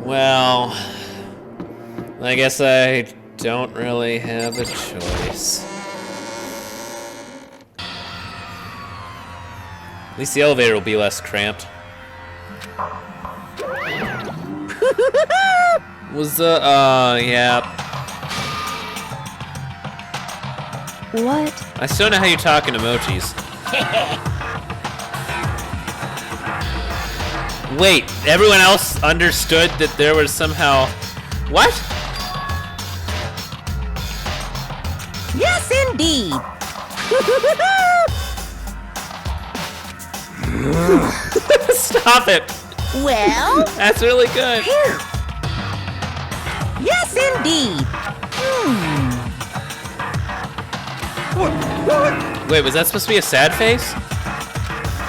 Well, I guess I don't really have a choice. At least the elevator will be less cramped. Was the, yeah. What? I still know how you talk in emojis. Wait, everyone else understood that there was somehow... What? Yes, indeed. Stop it. Well? That's really good. Here. Yes, indeed. What? Wait, was that supposed to be a sad face?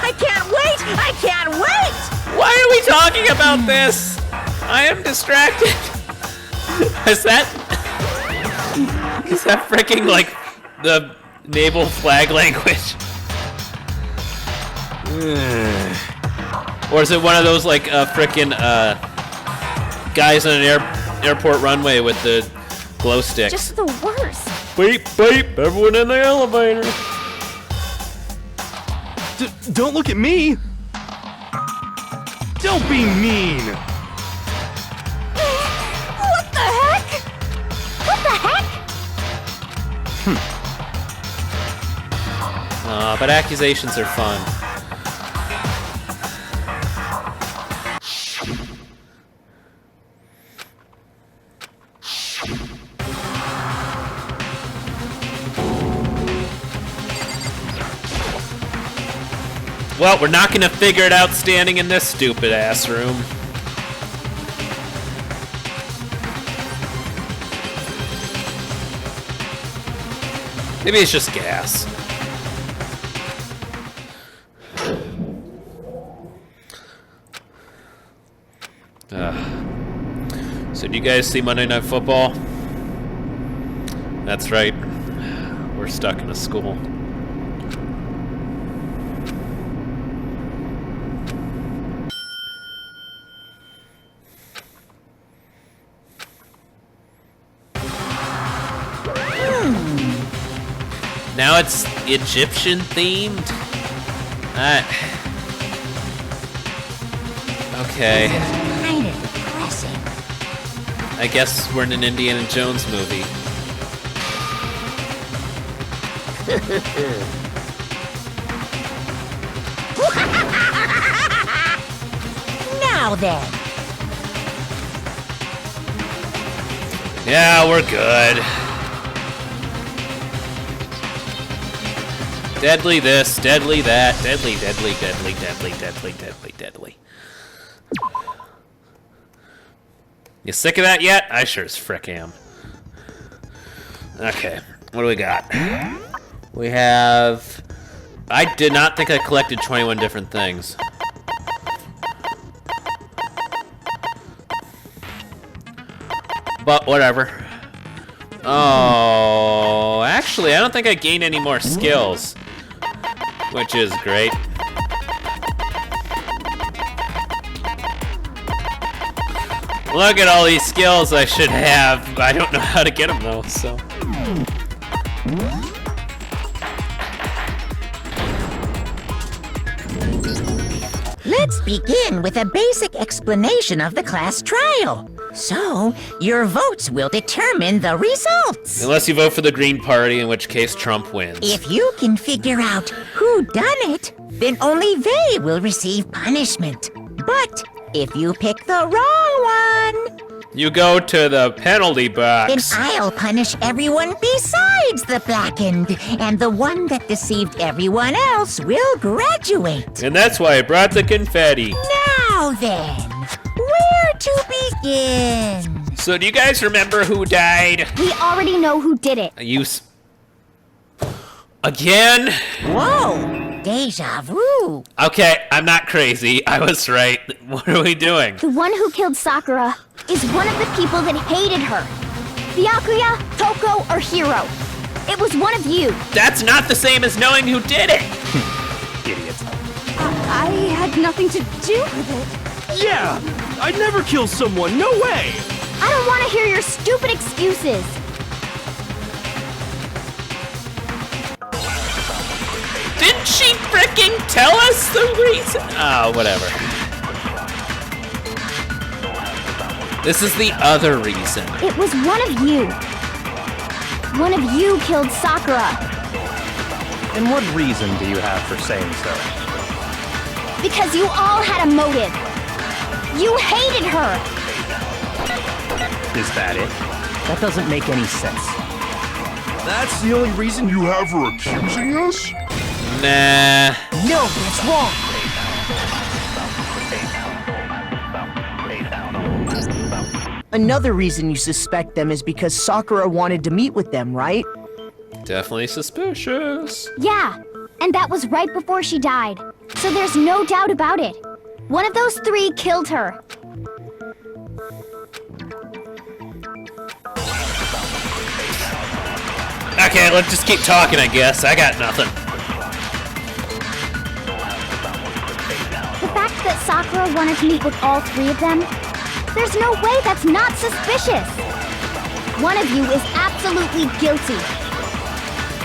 I can't wait! I can't wait! Why are we talking about this? I am distracted. Is that freaking like the naval flag language? Or is it one of those like frickin' guys on an airport runway with the glow sticks? Just the worst. Beep, beep, everyone in the elevator. Don't look at me! Don't be mean! What the heck? What the heck? But accusations are fun. Well, we're not gonna figure it out standing in this stupid ass room. Maybe it's just gas. So do you guys see Monday Night Football? That's right. We're stuck in a school. Now it's Egyptian themed? Okay. Kind of depressing. I guess we're in an Indiana Jones movie. Now then. Yeah, we're good. Deadly this, deadly that, deadly, deadly, deadly, deadly, deadly, deadly, deadly. You sick of that yet? I sure as frick am. Okay, what do we got? We have... I did not think I collected 21 different things. But whatever. Oh, actually, I don't think I gained any more skills. Which is great. Look at all these skills I should have. I don't know how to get them though, so. Let's begin with a basic explanation of the class trial. So, your votes will determine the results. Unless you vote for the Green Party, in which case Trump wins. If you can figure out who done it, then only they will receive punishment. But if you pick the wrong one, You go to the penalty then box. I'll punish everyone besides the blackened, and the one that deceived everyone else will graduate. And that's why I brought the confetti. Now then, where to begin? So do you guys remember who died? We already know who did it. Again? Whoa, deja vu. Okay, I'm not crazy. I was right. What are we doing? The one who killed Sakura is one of the people that hated her. Byakuya, Toko, or Hiro. It was one of you. That's not the same as knowing who did it. Idiot. I had nothing to do with it. Yeah! I'd never kill someone, no way! I don't want to hear your stupid excuses. Didn't she freaking tell us the reason? Oh, whatever. This is the other reason. It was one of you. One of you killed Sakura. And what reason do you have for saying so? Because you all had a motive. You hated her. Is that it? That doesn't make any sense. That's the only reason You have her accusing us? Nah. No, that's wrong. Another reason you suspect them is because Sakura wanted to meet with them, right? Definitely suspicious. Yeah, and that was right before she died. So there's no doubt about it. One of those three killed her. Okay, let's just keep talking, I guess. I got nothing. The fact that Sakura wanted to meet with all three of them, there's no way that's not suspicious. One of you is absolutely guilty.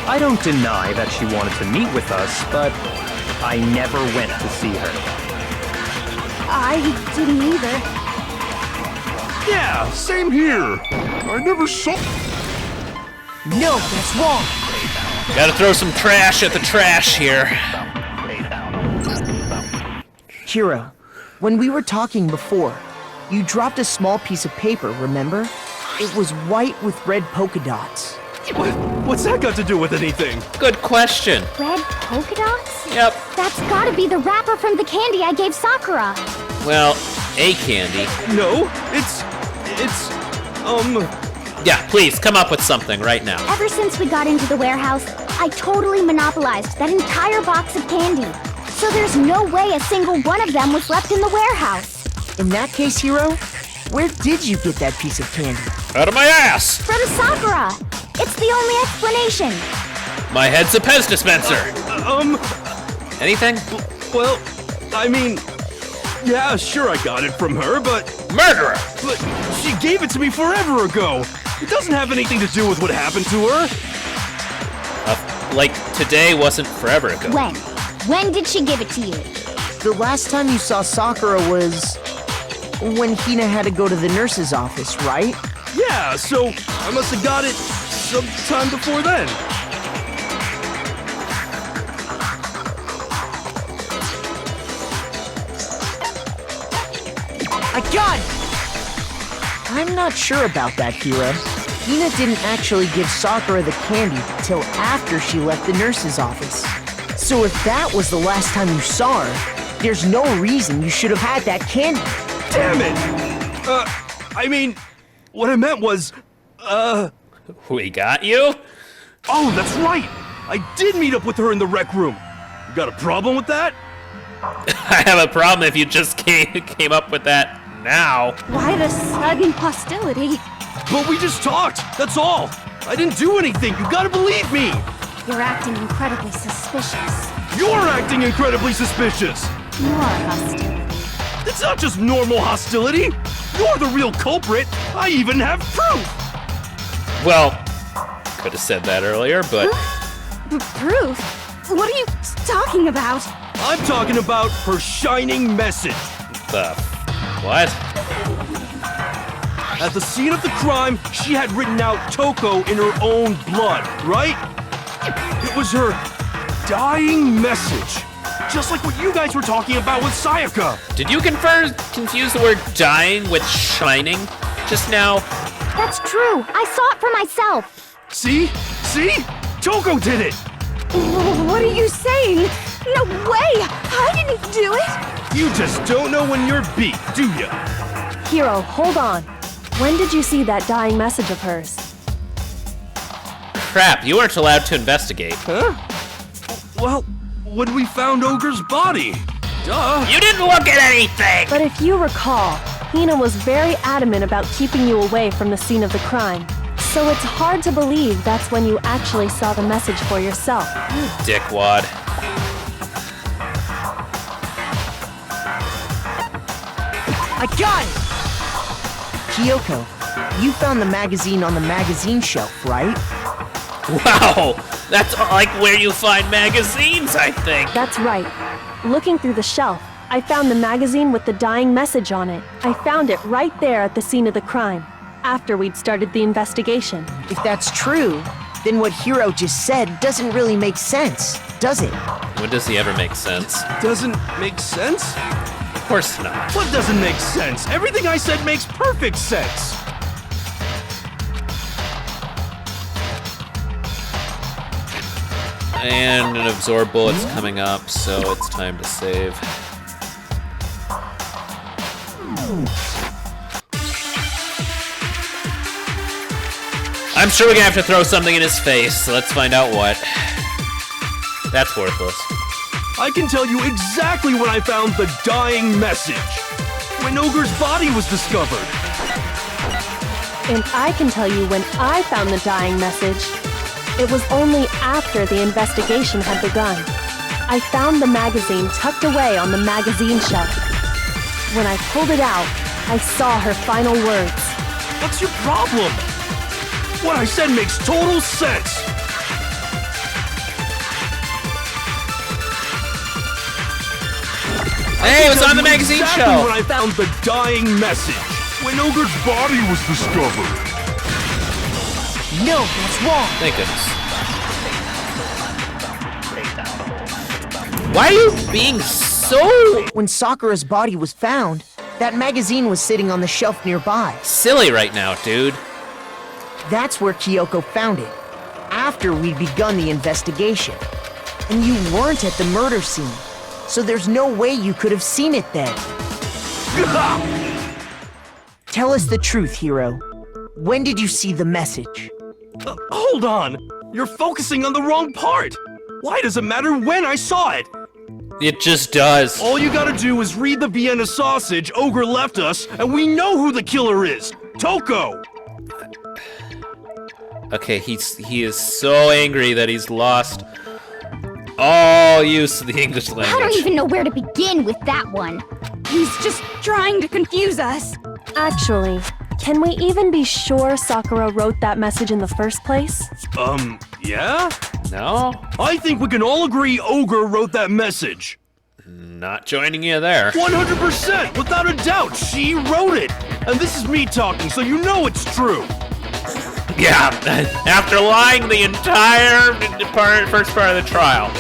I don't deny that she wanted to meet with us, but I never went to see her. I didn't either. Yeah, same here. I never saw. No, that's wrong. Gotta throw some trash at the trash here. Hiro, when we were talking before, you dropped a small piece of paper, remember? It was white with red polka dots. What's that got to do with anything? Good question. Red polka dots? Yep. That's gotta be the wrapper from the candy I gave Sakura. Well, a candy. No, it's, Yeah, please, come up with something right now. Ever since we got into the warehouse, I totally monopolized that entire box of candy. So there's no way a single one of them was left in the warehouse. In that case, Hiro, where did you get that piece of candy? Out of my ass! From Sakura! It's the only explanation. My head's a Pez dispenser. Anything? well, I mean, yeah, sure I got it from her, but Murderer! she gave it to me forever ago. It doesn't have anything to do with what happened to her. Like, today wasn't forever ago. When? When did she give it to you? The last time you saw Sakura was when Hina had to go to the nurse's office, right? Yeah, so I must have got it sometime before then. I got it! I'm not sure about that, Hiro. Hina didn't actually give Sakura the candy till after she left the nurse's office. So if that was the last time you saw her, there's no reason you should have had that candy. Damn it! I mean, what I meant was, We got you? oh, that's right! I did meet up with her in the rec room. You got a problem with that? I have a problem if you just came up with that now. Why the sudden hostility? But we just talked, that's all. I didn't do anything, you gotta believe me! You're acting incredibly suspicious. You're acting incredibly suspicious! More hostility. It's not just normal hostility! You're the real culprit! I even have proof! Well, could have said that earlier, but Proof? What are you talking about? I'm talking about her shining message. the what? At the scene of the crime, she had written out Toko in her own blood, right? It was her dying message. Just like what you guys were talking about with Sayaka. Did you confuse the word dying with shining just now? That's true. I saw it for myself. See? See? Toko did it! What are you saying? No way! I didn't do it! You just don't know when you're beat, do ya? Hiro, hold on. When did you see that dying message of hers? Crap, you weren't allowed to investigate. Huh? Well, when we found Ogre's body. Duh. You didn't look at anything! But if you recall, Hina was very adamant about keeping you away from the scene of the crime. So it's hard to believe that's when you actually saw the message for yourself. I got it! Kyoko, you found the magazine on the magazine shelf, right? Wow! That's like where you find magazines, I think. That's right. Looking through the shelf, I found the magazine with the dying message on it. I found it right there at the scene of the crime, after we'd started the investigation. If that's true, then what Hiro just said doesn't really make sense, does it? When does he ever make sense? Doesn't make sense? Of course not. What doesn't make sense? Everything I said makes perfect sense. And an absorb bullet's coming up, so it's time to save. I'm sure we're gonna have to throw something in his face, so let's find out what. That's worthless. I can tell you exactly when I found the dying message. When Ogre's body was discovered. And I can tell you when I found the dying message. It was only after the investigation had begun. I found the magazine tucked away on the magazine shelf. When I pulled it out, I saw her final words. What's your problem? What I said makes total sense. Hey, it was on the magazine exactly shelf! when I found the dying message. When Ogre's body was discovered. No, that's wrong. Thank goodness. Why are you being so When Sakura's body was found, that magazine was sitting on the shelf nearby. silly right now, dude? That's where Kyoko found it, after we'd begun the investigation. And you weren't at the murder scene, so there's no way you could have seen it then. Tell us the truth, Hiro. When did you see the message? Hold on. You're focusing on the wrong part. Why does it matter when I saw it? It just does. All you gotta do is read the Vienna sausage Ogre left us, and we know who the killer is. Toko! Okay, he is so angry that he's lost all use of the English language. I don't even know where to begin with that one. He's just trying to confuse us. Actually, can we even be sure Sakura wrote that message in the first place? Yeah? No? I think we can all agree Ogre wrote that message. Not joining you there. 100%! Without a doubt, she wrote it! And this is me talking, so you know it's true. Yeah, after lying the entire first part of the trial.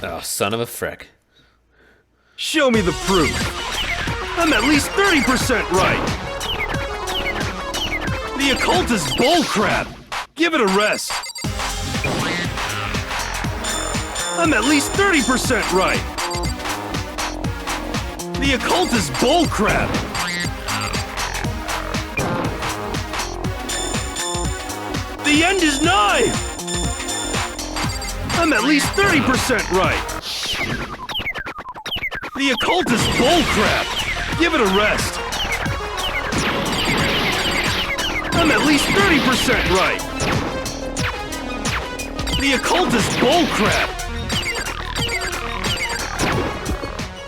Oh, son of a frick. Show me the proof. I'm at least 30% right. The occult is bullcrap. Give it a rest. I'm at least 30% right. The occult is bullcrap. The end is nigh. I'm at least 30% right. The occult is bullcrap. Give it a rest. I'm at least 30% right. The occult is bullcrap.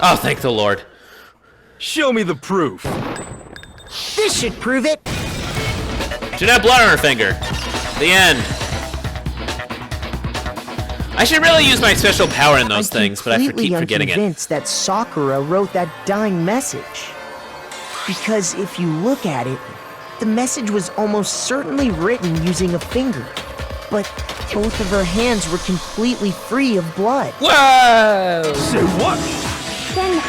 Oh, thank the Lord. Show me the proof. This should prove it. Should have blood on her finger. The end. I should really use my special power in those things, but I keep forgetting it. I'm convinced that Sakura wrote that dying message. Because if you look at it, the message was almost certainly written using a finger. But both of her hands were completely free of blood. Whoa! Say what? Then,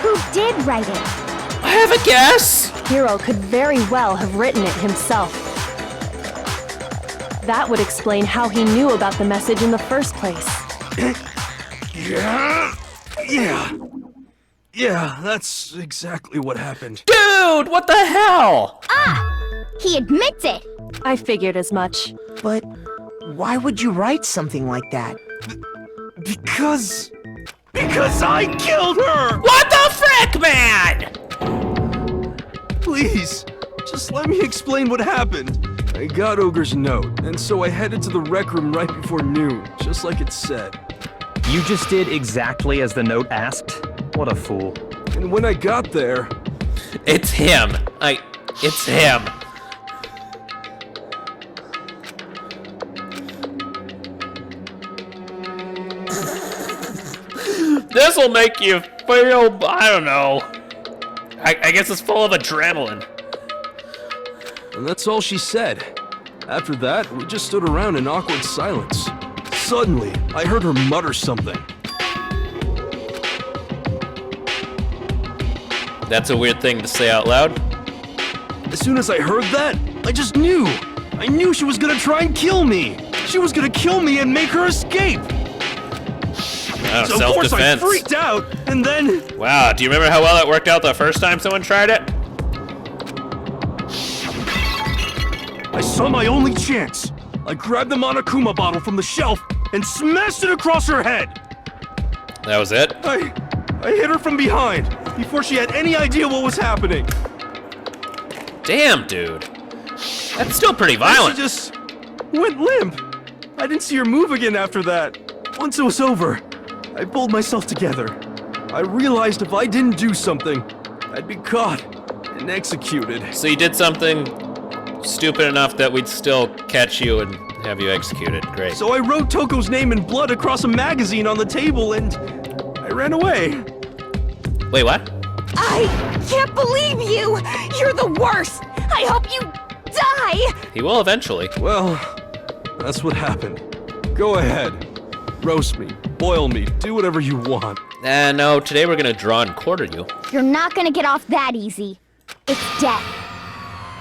who did write it? I have a guess. Hiro could very well have written it himself. That would explain how he knew about the message in the first place. Yeah, that's exactly what happened. Dude, what the hell? He admits it. I figured as much. But why would you write something like that? Because I killed her! What the frick, man? Please, just let me explain what happened. I got Ogre's note, and so I headed to the rec room right before noon, just like it said. You just did exactly as the note asked? What a fool. And when I got there... It's him. It's him. This'll make you feel, I don't know. I guess it's full of adrenaline. And that's all she said. After that, we just stood around in awkward silence. Suddenly, I heard her mutter something. That's a weird thing to say out loud. As soon as I heard that, I just knew. I knew she was gonna try and kill me. She was gonna kill me and make her escape. Oh, So of course I self-defense. freaked out, and then... Wow, do you remember how well that worked out the first time someone tried it? I saw my only chance. I grabbed the Monokuma bottle from the shelf and smashed it across her head. That was it? I hit her from behind before she had any idea what was happening. Damn, dude. That's still pretty violent. She just went limp. I didn't see her move again after that. Once it was over, I pulled myself together. I realized if I didn't do something, I'd be caught and executed. So you did something stupid enough that we'd still catch you and have you executed. Great. So I wrote Toko's name in blood across a magazine on the table and I ran away. Wait, what? I can't believe you! You're the worst! I hope you die! He will eventually. Well, that's what happened. Go ahead. Roast me, boil me, do whatever you want. No, today we're gonna draw and quarter you. You're not gonna get off that easy. It's death.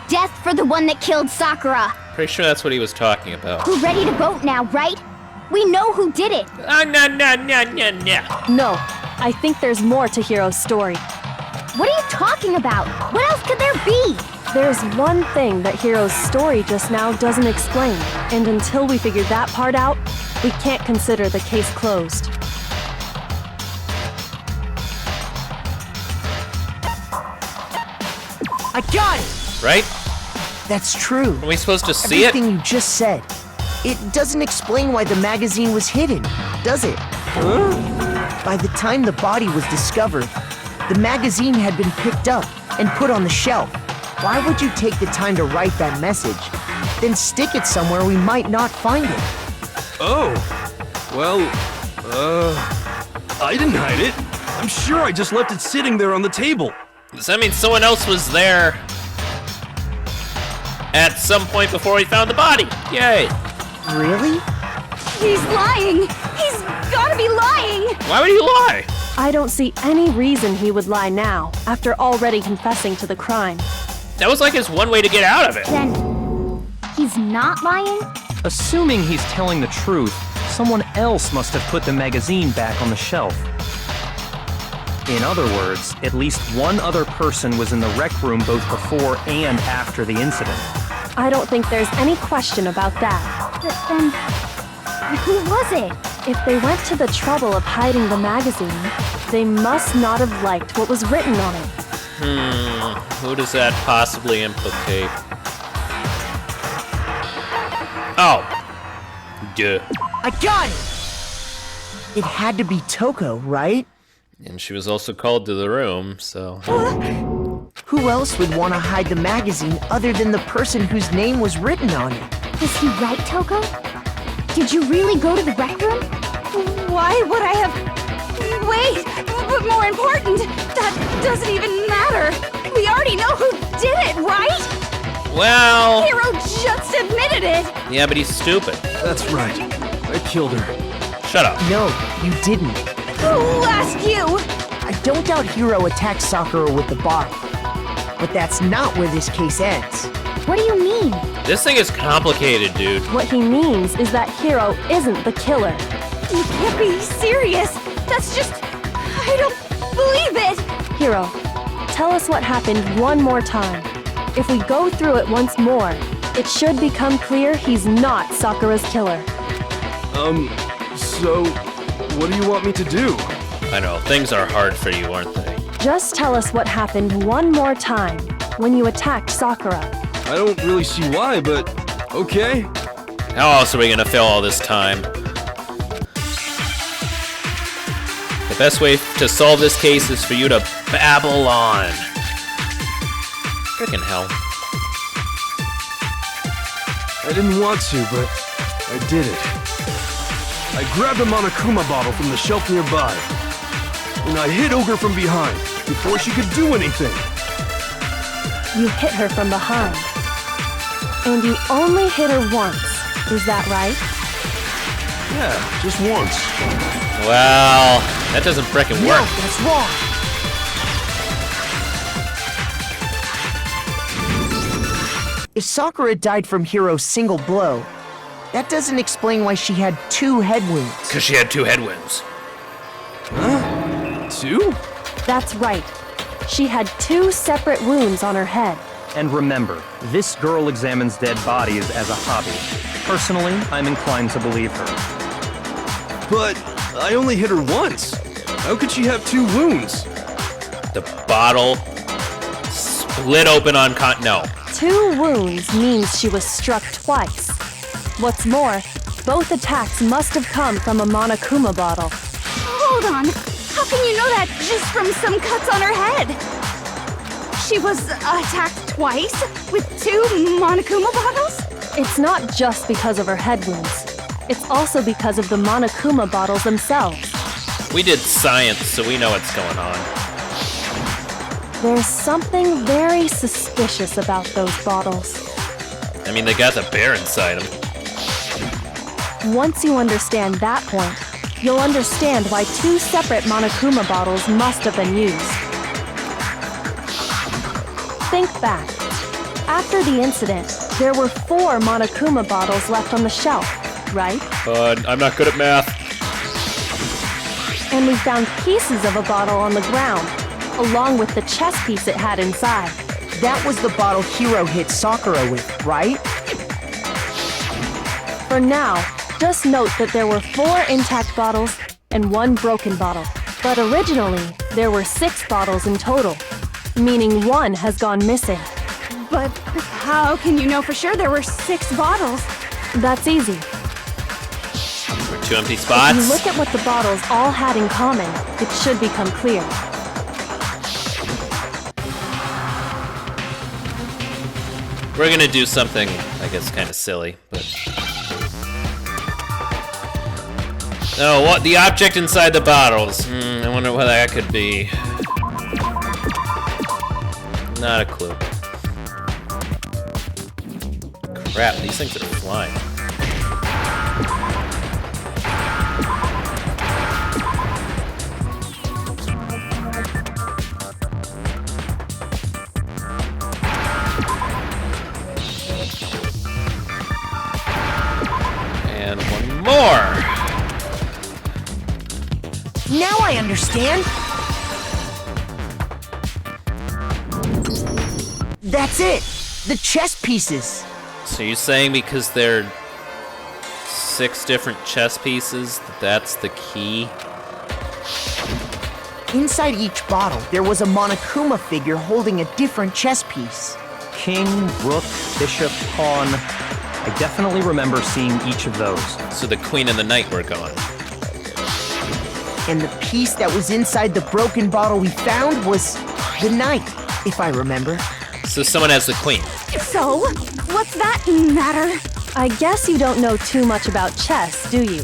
Death for the one that killed Sakura. Pretty sure that's what he was talking about. We're ready to vote now, right? We know who did it. No. No, I think there's more to Hiro's story. What are you talking about? What else could there be? There's one thing that Hiro's story just now doesn't explain, and until we figure that part out, we can't consider the case closed. I got it! Right? That's true. Are we supposed to see Everything it? you just said. It doesn't explain why the magazine was hidden, does it? By the time the body was discovered, the magazine had been picked up and put on the shelf. Why would you take the time to write that message, then stick it somewhere we might not find it? Oh, well, I didn't hide it. I'm sure I just left it sitting there on the table. Does that mean someone else was there at some point before we found the body? Yay. Really? He's lying! He's gotta be lying! Why would he lie? I don't see any reason he would lie now, after already confessing to the crime. That was like his one way to get out of it. Then, he's not lying? Assuming he's telling the truth, someone else must have put the magazine back on the shelf. In other words, at least one other person was in the rec room both before and after the incident. I don't think there's any question about that. But then, who was it? If they went to the trouble of hiding the magazine, they must not have liked what was written on it. Who does that possibly implicate? Oh. Duh. I got it! It had to be Toko, right? And she was also called to the room, so... Who else would want to hide the magazine other than the person whose name was written on it? Is he right, Toko? Did you really go to the rec room? Why would I have... Wait, but more important, that doesn't even matter. We already know who did it, right? Well... Hiro just admitted it. Yeah, but he's stupid. That's right. I killed her. Shut up. No, you didn't. Who asked you? I don't doubt Hiro attacked Sakura with the bottle. But that's not where this case ends. What do you mean? This thing is complicated, dude. What he means is that Hiro isn't the killer. You can't be serious. That's just... I don't believe it. Hiro, tell us what happened one more time. If we go through it once more, it should become clear he's not Sakura's killer. So, what do you want me to do? I know, things are hard for you, aren't they? Just tell us what happened one more time when you attacked Sakura. I don't really see why, but Okay. How else are we gonna fill all this time? The best way to solve this case is for you to babble on. Frickin' hell. I didn't want to, but I did it. I grabbed a Monokuma bottle from the shelf nearby, and I hit Ogre from behind before she could do anything. You hit her from behind. And you only hit her once. Is that right? Yeah, just once. Well, that doesn't frickin' No, work. that's wrong. If Sakura died from Hiro's single blow, that doesn't explain why she had 2 head wounds. Because she had 2 headwinds. Huh? 2? That's right. She had 2 separate wounds on her head. And remember, this girl examines dead bodies as a hobby. Personally, I'm inclined to believe her. But I only hit her once. How could she have 2 wounds? The bottle split open on no. 2 wounds means she was struck twice. What's more, both attacks must have come from a Monokuma bottle. Hold on. How can you know that just from some cuts on her head? She was attacked twice with 2 Monokuma bottles? It's not just because of her head wounds. It's also because of the Monokuma bottles themselves. We did science, so we know what's going on. There's something very suspicious about those bottles. I mean, they got the bear inside them. Once you understand that point, you'll understand why 2 separate Monokuma bottles must have been used. Think back. After the incident, there were 4 Monokuma bottles left on the shelf, right? I'm not good at math. And we found pieces of a bottle on the ground, along with the chess piece it had inside. That was the bottle Hiro hit Sakura with, right? For now, just note that there were 4 intact bottles and 1 broken bottle. But originally, there were 6 bottles in total, meaning 1 has gone missing. But how can you know for sure there were 6 bottles? That's easy. For 2 empty If spots. you look at what the bottles all had in common, it should become clear. We're gonna do something, I guess, kind of silly, but... Oh, what? The object inside the bottles. I wonder what that could be. Not a clue. Crap, these things are flying. And one more! Now I understand. That's it. The chess pieces. So you're saying because they're 6 different chess pieces, that's the key? Inside each bottle, there was a Monokuma figure holding a different chess piece. King, rook, bishop, pawn. I definitely remember seeing each of those. So the queen and the knight were gone. And the piece that was inside the broken bottle we found was the knight, if I remember. So someone has the queen. So, what's that matter? I guess you don't know too much about chess, do you?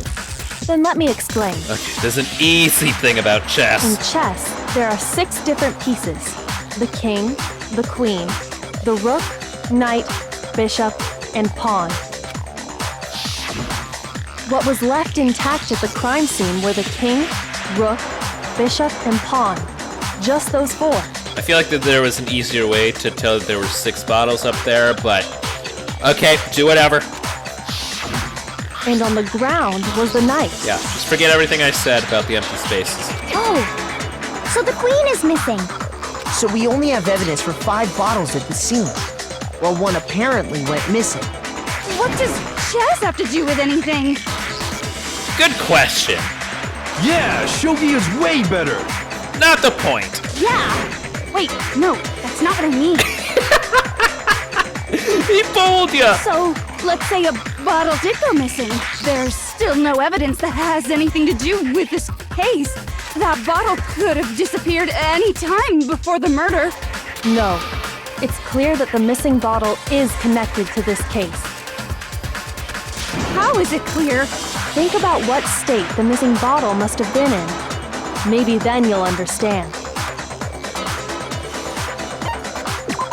Then let me explain. Okay, there's an easy thing about In chess. chess, there are 6 different pieces. The king, the queen, the rook, knight, bishop, and pawn. What was left intact at the crime scene were the king, rook, bishop, and pawn. Just those 4. I feel like that there was an easier way to tell that there were 6 bottles up there, but okay, do whatever. And on the ground was the knight. Yeah, just forget everything I said about the empty spaces. Oh, so the queen is missing. So we only have evidence for 5 bottles at the scene, while 1 apparently went missing. What does chess have to do with anything? Good question. Yeah, shogi is way better. Not the point. Yeah. Wait, no, that's not what I mean. He fooled ya. So, let's say a bottle did go missing. There's still no evidence that has anything to do with this case. That bottle could have disappeared any time before the murder. No. It's clear that the missing bottle is connected to this case. How is it clear? Think about what state the missing bottle must have been in. Maybe then you'll understand.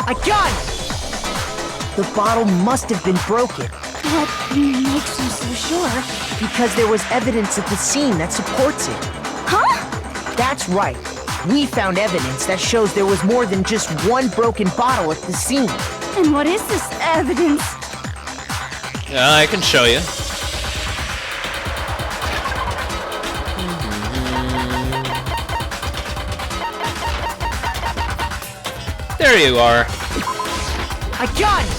I got it! The bottle must have been broken What makes you so sure? because there was evidence at the scene that supports it. Huh? That's right. We found evidence that shows there was more than just one broken bottle at the scene. And what is this evidence? I can show you. There you are. I got it!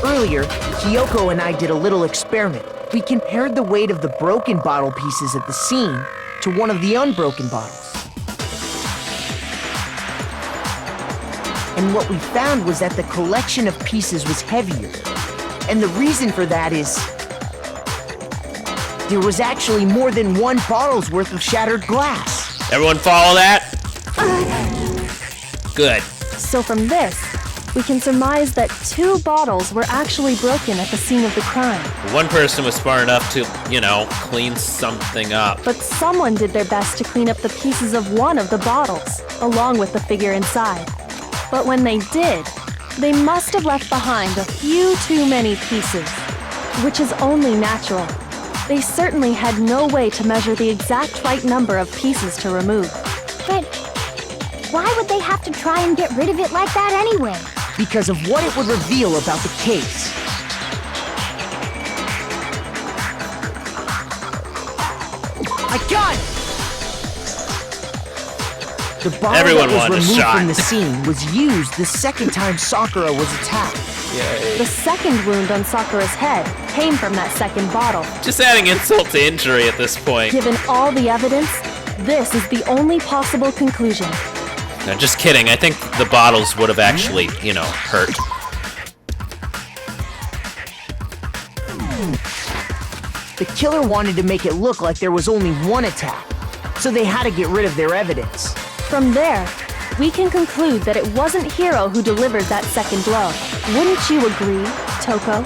Earlier, Kyoko and I did a little experiment. We compared the weight of the broken bottle pieces at the scene to one of the unbroken bottles. And what we found was that the collection of pieces was heavier. And the reason for that is there was actually more than one bottle's worth of shattered glass. Everyone follow that? Good. So from this, we can surmise that 2 bottles were actually broken at the scene of the crime. One person was smart enough to, clean something up. But someone did their best to clean up the pieces of one of the bottles, along with the figure inside. But when they did, they must have left behind a few too many pieces, which is only natural. They certainly had no way to measure the exact right number of pieces to remove. But why would they have to try and get rid of it like that anyway? Because of what it would reveal about the case. I got it! The bottle Everyone that was wanted a removed shot. from the scene was used the second time Sakura was attacked. The second wound on Sakura's head came from that second bottle. Just adding insult to injury at this point. Given all the evidence, this is the only possible conclusion. No, just kidding. I think the bottles would have actually, hurt. The killer wanted to make it look like there was only one attack, so they had to get rid of their evidence. From there, we can conclude that it wasn't Hiro who delivered that second blow. Wouldn't you agree, Toko?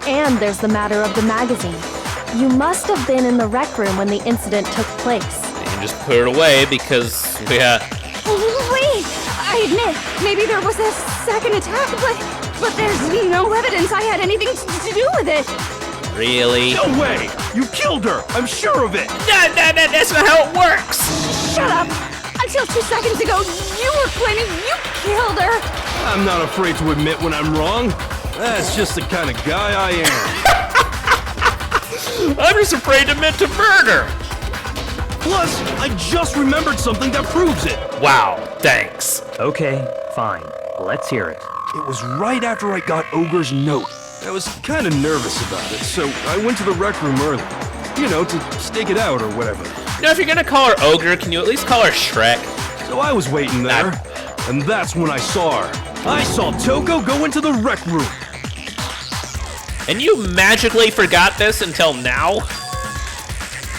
And there's the matter of the magazine. You must have been in the rec room when the incident took place. You just put it away because we had... Wait! I admit, maybe there was a second attack, but there's no evidence I had anything to do with it. Really? No way! You killed her! I'm sure of it! That's not how it works! Shut up! Until 2 seconds ago, you were claiming you killed her! I'm not afraid to admit when I'm wrong. That's just the kind of guy I am. I'm just afraid to admit to murder! Plus, I just remembered something that proves it. Wow, thanks. Okay, fine. Let's hear it. It was right after I got Ogre's note. I was kind of nervous about it, so I went to the rec room early. To stake it out or whatever. If you're gonna call her Ogre, can you at least call her Shrek? So I was waiting there, and that's when I saw her. I saw Toko go into the rec room. And you magically forgot this until now?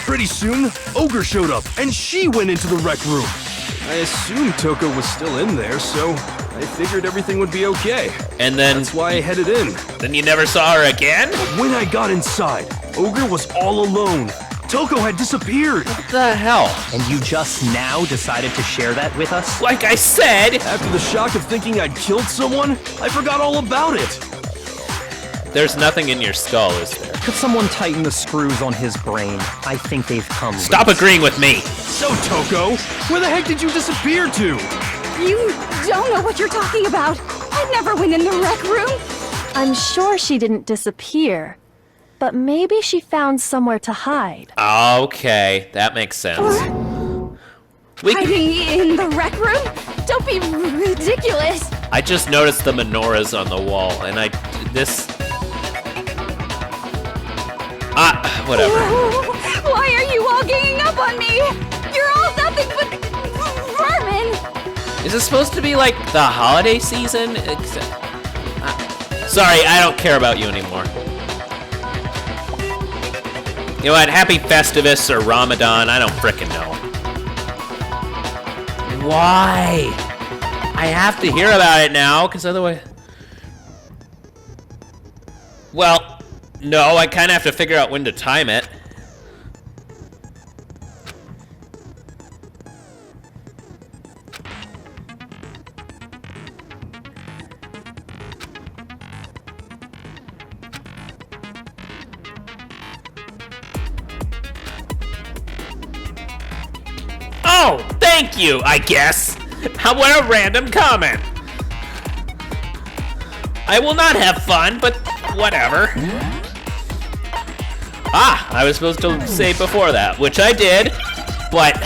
Pretty soon, Ogre showed up, and she went into the rec room. I assumed Toko was still in there, so I figured everything would be okay. And then... That's why I headed in. Then you never saw her again? When I got inside, Ogre was all alone. Toko had disappeared. What the hell? And you just now decided to share that with us? Like I said... After the shock of thinking I'd killed someone, I forgot all about it. There's nothing in your skull, is there? Could someone tighten the screws on his brain? I think they've come Stop loose. agreeing with me! So, Toko, where the heck did you disappear to? You don't know what you're talking about! I never went in the rec room! I'm sure she didn't disappear, but maybe she found somewhere to hide. Okay, that makes sense. Hiding in the rec room? Don't be ridiculous! I just noticed the menorahs on the wall, and whatever. Why are you all ganging up on me? You're all nothing but vermin! Is it supposed to be like the holiday season? Sorry, I don't care about you anymore. You know what? Happy Festivus or Ramadan, I don't frickin' know. Why? I have to hear about it now, because otherwise... Well, no, I kind of have to figure out when to time it. Oh, thank you, I guess. What a random comment. I will not have fun, but whatever. Ah, I was supposed to say before that, which I did, but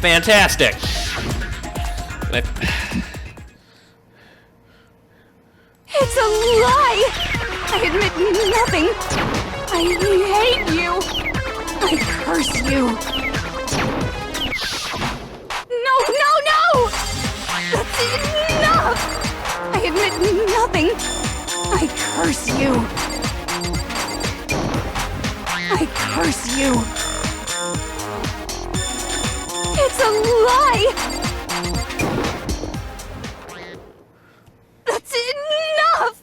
fantastic. It's a lie! I admit nothing. I hate you. I curse you. No, no, no! That's enough! I admit nothing. I curse you. I curse you. It's a lie! That's enough!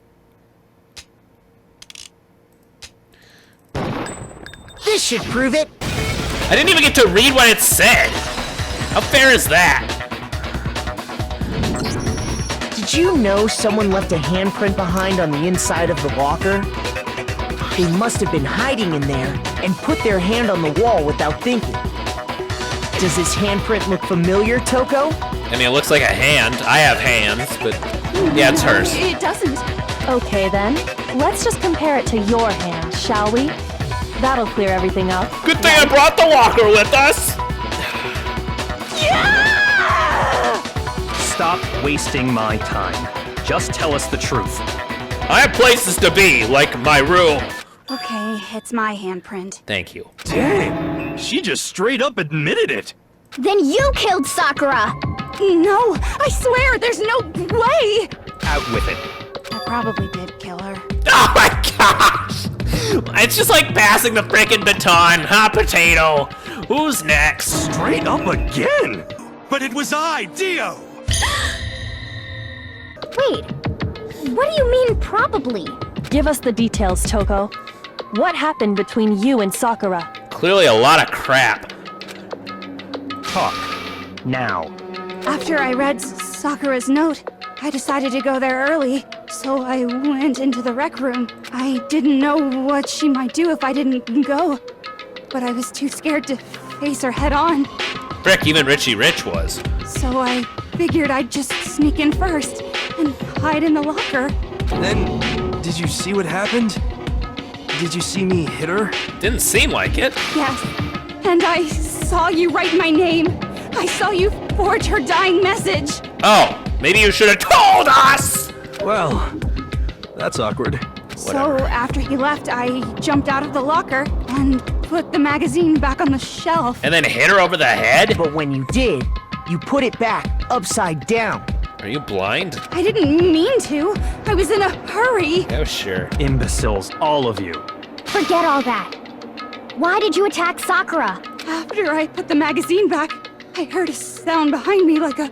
This should prove it. I didn't even get to read what it said. How fair is that? Did you know someone left a handprint behind on the inside of the locker? They must have been hiding in there and put their hand on the wall without thinking. Does this handprint look familiar, Toko? I mean, it looks like a hand. I have hands, but yeah, it's hers. It doesn't. Okay then, let's just compare it to your hand, shall we? That'll clear everything up. Good thing I brought the locker with us. Stop wasting my time. Just tell us the truth. I have places to be, like my room. Okay, it's my handprint. Thank you. Dang, she just straight up admitted it. Then you killed Sakura! No, I swear, there's no way! Out with it. I probably did kill her. Oh my gosh! It's just like passing the frickin' baton, huh, potato? Who's next? Straight up again. But it was I, Dio! Wait, what do you mean probably? Give us the details, Toko. What happened between you and Sakura? Clearly a lot of crap. Talk. Now. After I read Sakura's note, I decided to go there early, so I went into the rec room. I didn't know what she might do if I didn't go, but I was too scared to face her head on. Frick, even Richie Rich was. So I figured I'd just sneak in first and hide in the locker. Then, did you see what happened? Did you see me hit her? Didn't seem like it. Yes, and I saw you write my name. I saw you forge her dying message. Oh, maybe you should have told us! Well, that's awkward. So after he left, I jumped out of the locker and put the magazine back on the shelf. And then hit her over the head? But when you did, you put it back upside down. Are you blind? I didn't mean to. I was in a hurry. Oh, sure. Imbeciles, all of you. Forget all that. Why did you attack Sakura? After I put the magazine back, I heard a sound behind me like a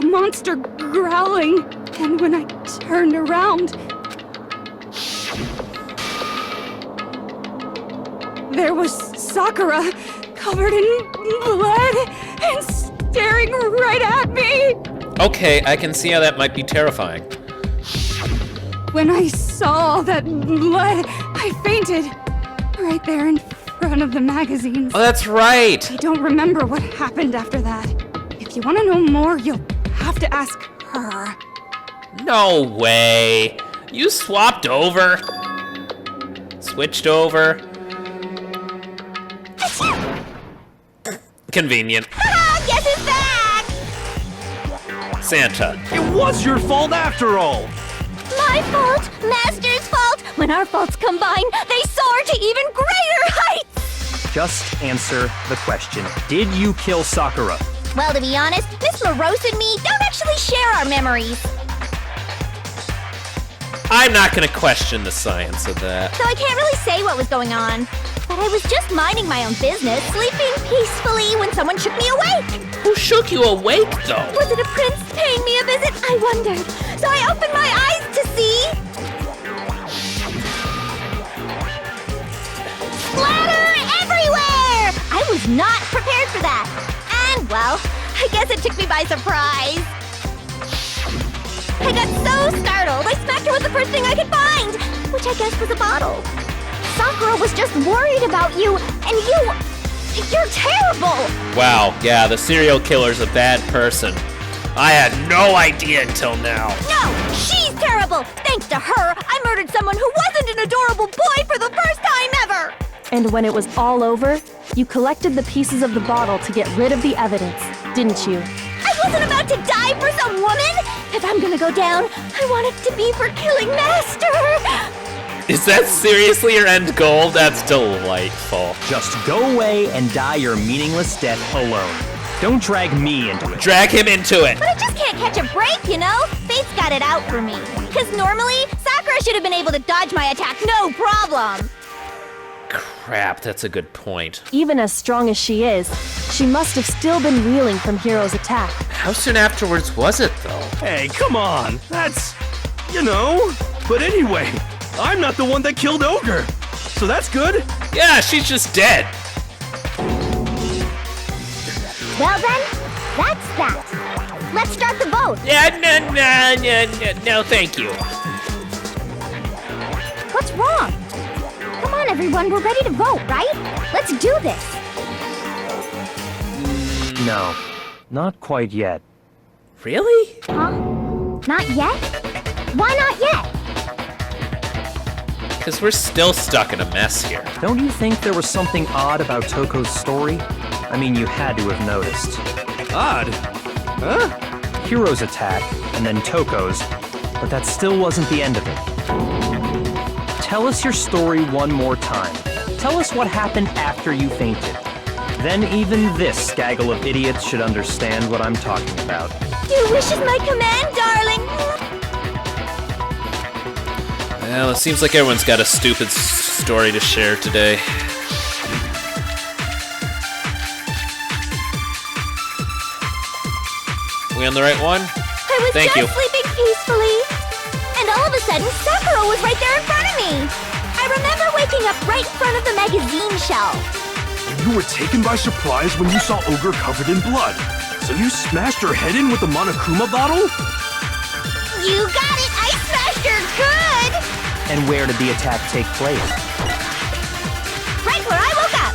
monster growling. And when I turned around, there was Sakura, covered in blood and staring right at me. Okay, I can see how that might be terrifying. When I saw that blood, I fainted right there in front of the magazines. Oh, that's right. I don't remember what happened after that. If you want to know more, you'll have to ask her. No way. You swapped over. Switched over. Convenient. Guess who's back? Santa. It was your fault after all. My fault, Master's fault. When our faults combine, they soar to even greater heights. Just answer the question. Did you kill Sakura? Well, to be honest, Miss LaRose and me don't actually share our memories. I'm not gonna question the science of that. So I can't really say what was going on. But I was just minding my own business, sleeping peacefully when someone shook me awake. Who shook you awake, though? Was it a prince paying me a visit? I wondered. So I opened my eyes to see... splatter everywhere! I was not prepared for that. And, well, I guess it took me by surprise. I got so startled, I smacked her with the first thing I could find, which I guess was a bottle. Sakura was just worried about you, and you're terrible! Wow, yeah, the serial killer's a bad person. I had no idea until now. No, she's terrible! Thanks to her, I murdered someone who wasn't an adorable boy for the first time ever! And when it was all over, you collected the pieces of the bottle to get rid of the evidence, didn't you? I wasn't about to die for some woman! If I'm gonna go down, I want it to be for killing Master! Is that seriously your end goal? That's delightful. Just go away and die your meaningless death alone. Don't drag me into it. Drag him into it. But I just can't catch a break, you know? Fate's got it out for me. Because normally, Sakura should have been able to dodge my attack, no problem! Crap, that's a good point. Even as strong as she is, she must have still been reeling from Hiro's attack. How soon afterwards was it, though? Hey, come on. That's, you know. But anyway, I'm not the one that killed Ogre. So that's good. Yeah, she's just dead. Well then, that's that. Let's start the vote. Yeah, no, thank you. What's wrong? Come on, everyone, we're ready to vote, right? Let's do this. No, not quite yet. Really? Huh? Not yet? Why not yet? Because we're still stuck in a mess here. Don't you think there was something odd about Toko's story? I mean, you had to have noticed. Odd. Huh? Hiro's attack, and then Toko's, but that still wasn't the end of it. Tell us your story one more time. Tell us what happened after you fainted. Then even this gaggle of idiots should understand what I'm talking about. Your wish is my command, darling. Well, it seems like everyone's got a stupid story to share today. We on the right one? I was Thank just you. sleeping peacefully. And all of a sudden, Sakura was right there in front of me. I remember waking up right in front of the magazine shelf. And you were taken by surprise when you saw Ogre covered in blood. So you smashed her head in with the Monokuma bottle? You got it! I smashed her good! And where did the attack take place? Right where I woke up.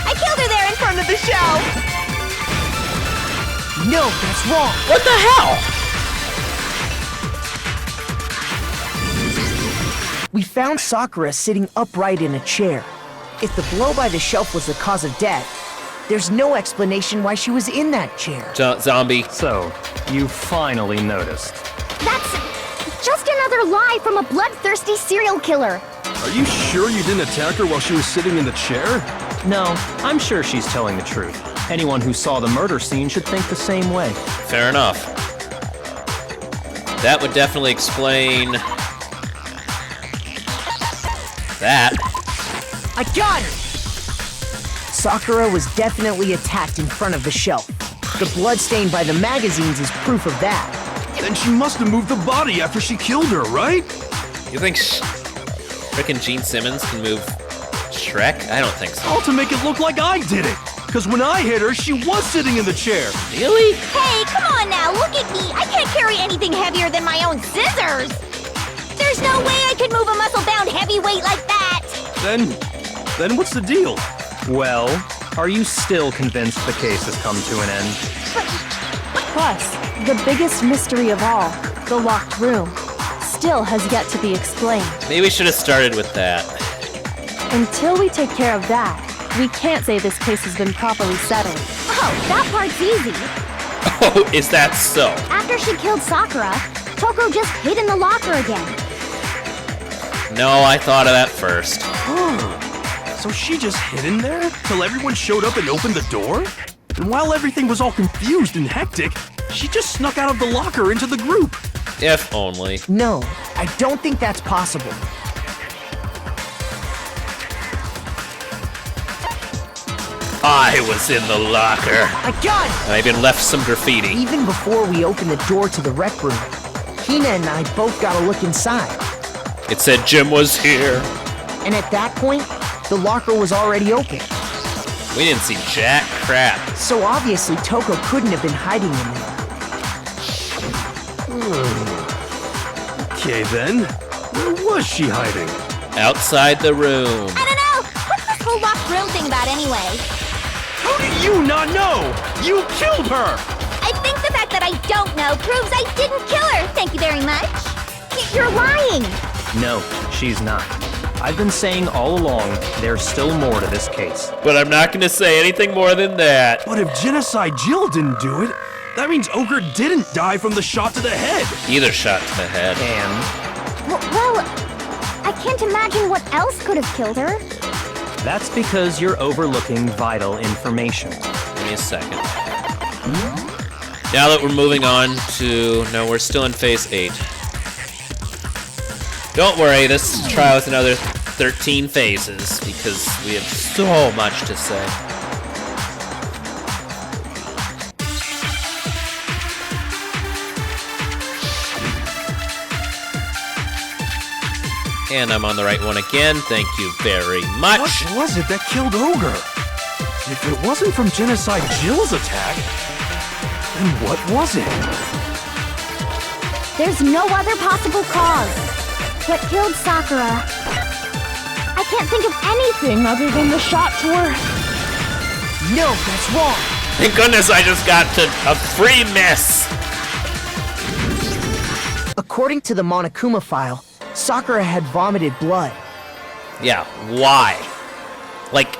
I killed her there in front of the shelf. No, that's wrong. What the hell? We found Sakura sitting upright in a chair. If the blow by the shelf was the cause of death, there's no explanation why she was in that chair. Zombie. So, you finally noticed. That's just another lie from a bloodthirsty serial killer. Are you sure you didn't attack her while she was sitting in the chair? No, I'm sure she's telling the truth. Anyone who saw the murder scene should think the same way. Fair enough. That would definitely explain that. I got her! Sakura was definitely attacked in front of the shelf. The blood stain by the magazines is proof of that. Then she must have moved the body after she killed her, right? You think frickin' Gene Simmons can move Shrek? I don't think so. All to make it look like I did it. Because when I hit her, she was sitting in the chair. Really? Hey, come on now, look at me. I can't carry anything heavier than my own scissors. There's no way I could move a muscle-bound heavyweight like that. Then what's the deal? Well, are you still convinced the case has come to an end? Plus, the biggest mystery of all, the locked room, still has yet to be explained. Maybe we should have started with that. Until we take care of that, we can't say this case has been properly settled. Oh, that part's easy. Oh, is that so? After she killed Sakura, Toko just hid in the locker again. No, I thought of that first. So she just hid in there till everyone showed up and opened the door? And while everything was all confused and hectic, she just snuck out of the locker into the group. If only. No, I don't think that's possible. I was in the locker. My God! And I even left some graffiti. Even before we opened the door to the rec room, Hina and I both got a look inside. It said Jim was here. And at that point, the locker was already open. We didn't see jack crap. So obviously Toko couldn't have been hiding in there. Okay then. Where was she hiding? Outside the room. I don't know. What's this whole locked room thing about anyway? How do you not know? You killed her! I think the fact that I don't know proves I didn't kill her. Thank you very much. You're lying. No, she's not. I've been saying all along, there's still more to this case. But I'm not going to say anything more than that. But if Genocide Jill didn't do it, that means Ogre didn't die from the shot to the head. Either shot to the head. And Well, I can't imagine what else could have killed her. that's because you're overlooking vital information. Give me a second. Now that we're moving on to... No, we're still in phase 8. Don't worry, this trial has another 13 phases because we have so much to say. And I'm on the right one again. Thank you very much. What was it that killed Ogre? If it wasn't from Genocide Jill's attack, then what was it? There's no other possible cause. What killed Sakura? I can't think of anything other than the shot to her. No, that's wrong. Thank goodness I just got to a free miss. According to the Monokuma file, Sakura had vomited blood. Yeah, why? Like,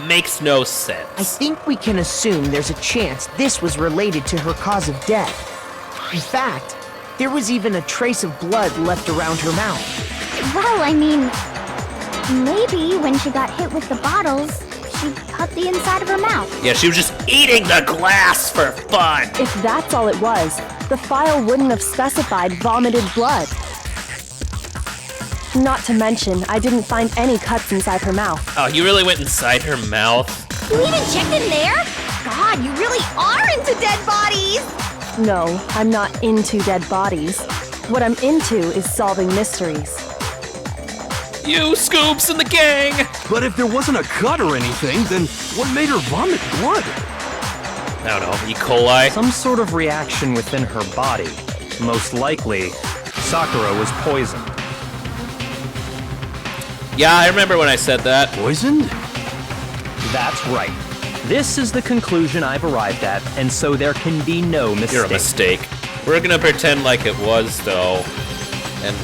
makes no sense. I think we can assume there's a chance this was related to her cause of death. In fact, there was even a trace of blood left around her mouth. Well, I mean, maybe when she got hit with the bottles, she cut the inside of her mouth. Yeah, she was just eating the glass for fun. If that's all it was, the file wouldn't have specified vomited blood. Not to mention, I didn't find any cuts inside her mouth. Oh, you really went inside her mouth? You even checked in there? God, you really are into dead bodies! No, I'm not into dead bodies. What I'm into is solving mysteries. You, Scoops, and the gang! But if there wasn't a cut or anything, then what made her vomit blood? I don't know, E. coli? Some sort of reaction within her body. Most likely, Sakura was poisoned. Yeah, I remember when I said that. Poisoned? That's right. This is the conclusion I've arrived at, and so there can be no mistake. You're a mistake. We're gonna pretend like it was, though. And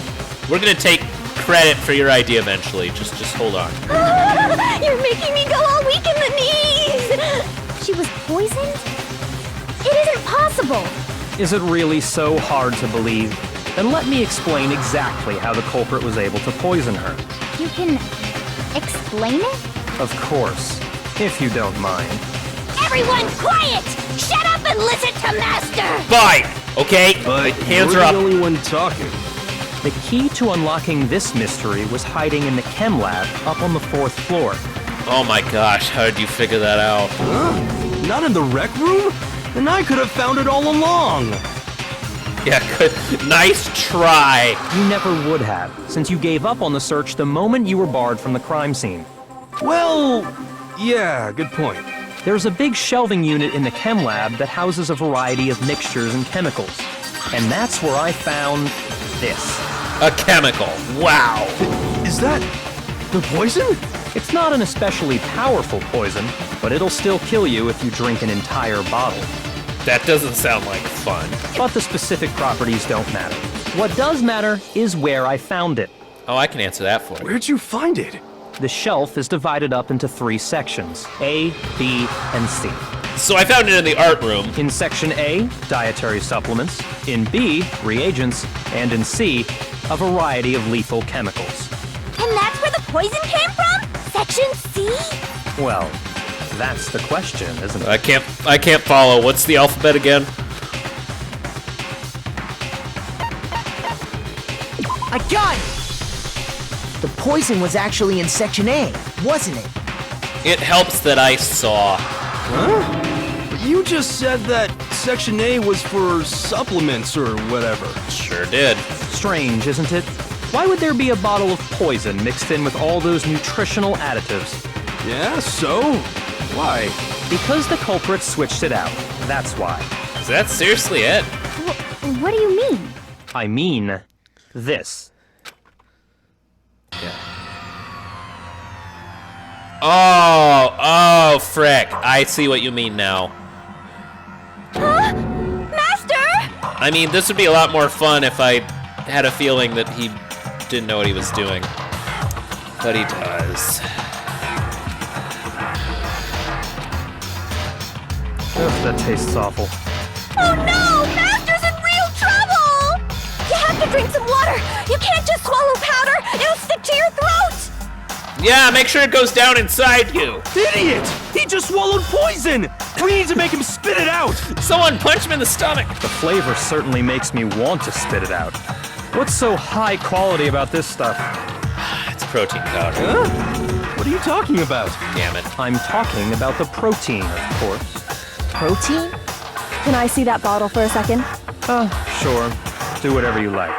we're gonna take credit for your idea eventually. Just hold on. You're making me go all weak in the knees! She was poisoned? It isn't possible! Is it really so hard to believe? Then let me explain exactly how the culprit was able to poison her. You can explain it? Of course, if you don't mind. Everyone quiet! Shut up and listen to Master! Fine, okay? But Hands you're are up. the only one talking. The key to unlocking this mystery was hiding in the chem lab up on the 4th floor. Oh my gosh, how did you figure that out? Huh? Not in the rec room? Then I could have found it all along. Yeah, good. Nice try. You never would have, since you gave up on the search the moment you were barred from the crime scene. Well, yeah, good point. There's a big shelving unit in the chem lab that houses a variety of mixtures and chemicals. And that's where I found this. A chemical. Wow. Is that the poison? It's not an especially powerful poison, but it'll still kill you if you drink an entire bottle. That doesn't sound like fun. But the specific properties don't matter. What does matter is where I found it. Oh, I can answer that for you. Where'd you find it? The shelf is divided up into 3 sections, A, B, and C. So I found it in the art room. In Section A, dietary supplements. In B, reagents. And in C, a variety of lethal chemicals. And that's where the poison came from? Section C? Well, that's the question, isn't it? I can't follow. What's the alphabet again? I got it! The poison was actually in Section A, wasn't it? It helps that I saw. Huh? You just said that Section A was for supplements or whatever. Sure did. Strange, isn't it? Why would there be a bottle of poison mixed in with all those nutritional additives? Yeah, so? Why? Because the culprit switched it out. That's why. Is that seriously it? What do you mean? I mean, this. Yeah. Oh, frick. I see what you mean now. Huh? Master! I mean, this would be a lot more fun if I had a feeling that he didn't know what he was doing. But he does. Ugh, that tastes awful. Oh no! Master's in real trouble! You have to drink some water! You can't just swallow powder! It'll stick to your throat! Yeah, make sure it goes down inside you. Idiot! He just swallowed poison! We need to make him spit it out! Someone punch him in the stomach. The flavor certainly makes me want to spit it out. What's so high quality about this stuff? It's protein powder. Huh? What are you talking about? Damn it. I'm talking about the protein, of course. Protein? Can I see that bottle for a second? Sure. Do whatever you like.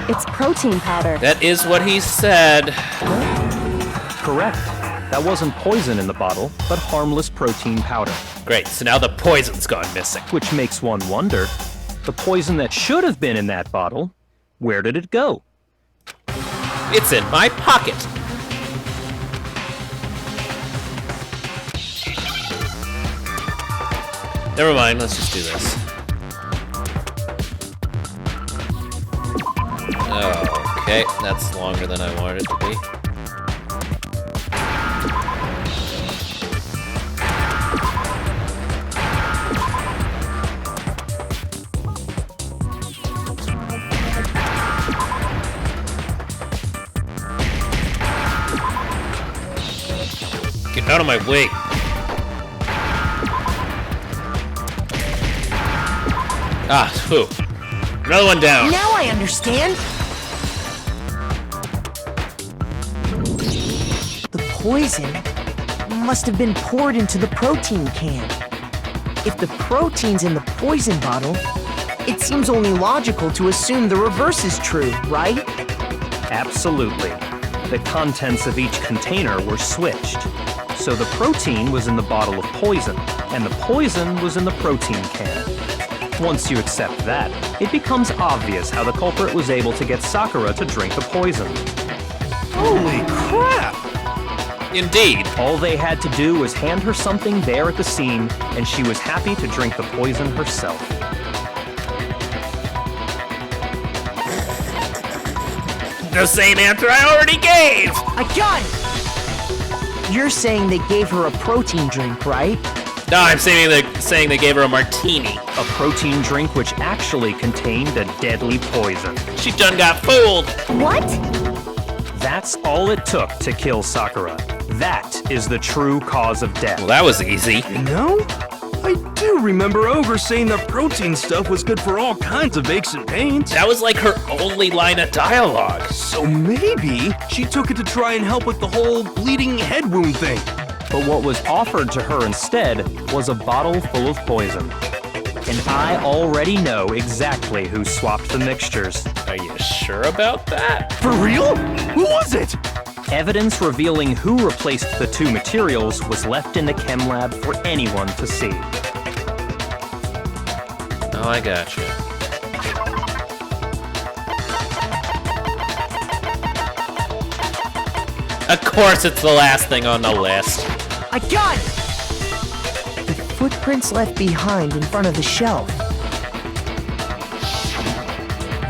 It's protein powder. That is what he said. Correct. That wasn't poison in the bottle, but harmless protein powder. Great, so now the poison's gone missing. Which makes one wonder, the poison that should have been in that bottle, where did it go? It's in my pocket. Never mind, let's just do this. Okay, that's longer than I wanted it to be. Get out of my way. Ah, phew. Another one down. Now I understand. The poison must have been poured into the protein can. If the protein's in the poison bottle, it seems only logical to assume the reverse is true, right? Absolutely. The contents of each container were switched. So the protein was in the bottle of poison, and the poison was in the protein can. Once you accept that, it becomes obvious how the culprit was able to get Sakura to drink the poison. Holy crap! Indeed. All they had to do was hand her something there at the scene, and she was happy to drink the poison herself. The same answer I already gave! I got it! You're saying they gave her a protein drink, right? No, I'm saying they gave her a martini. A protein drink which actually contained a deadly poison. She done got fooled. What? That's all it took to kill Sakura. That is the true cause of death. Well, that was easy. You know, I do remember Ogre saying that protein stuff was good for all kinds of aches and pains. That was like her only line of dialogue. So maybe she took it to try and help with the whole bleeding head wound thing. But what was offered to her instead was a bottle full of poison. And I already know exactly who swapped the mixtures. Are you sure about that? For real? Who was it? Evidence revealing who replaced the two materials was left in the chem lab for anyone to see. Oh, I gotcha. Of course it's the last thing on the list. I got it! The footprints left behind in front of the shelf.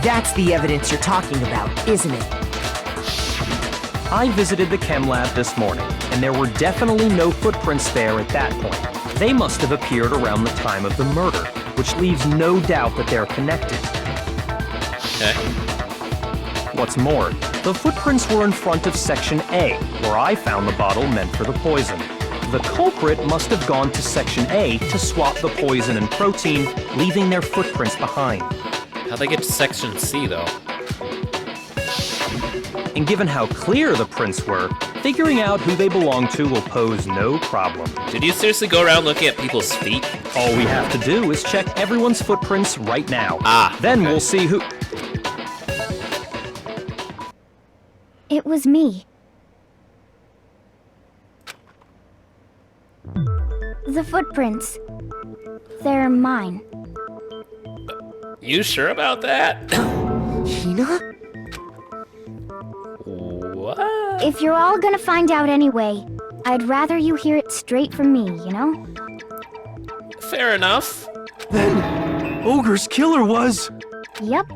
That's the evidence you're talking about, isn't it? I visited the chem lab this morning, and there were definitely no footprints there at that point. They must have appeared around the time of the murder, which leaves no doubt that they're connected. Okay. What's more, the footprints were in front of Section A, where I found the bottle meant for the poison. The culprit must have gone to Section A to swap the poison and protein, leaving their footprints behind. How'd they get to Section C, though? And given how clear the prints were, figuring out who they belong to will pose no problem. Did you seriously go around looking at people's feet? All we have to do is check everyone's footprints right now. Then okay. we'll see who... It was me. The footprints. They're mine. You sure about that? Hina? What? If you're all gonna find out anyway, I'd rather you hear it straight from me, you know? Fair enough. Then, Ogre's killer was... Yep.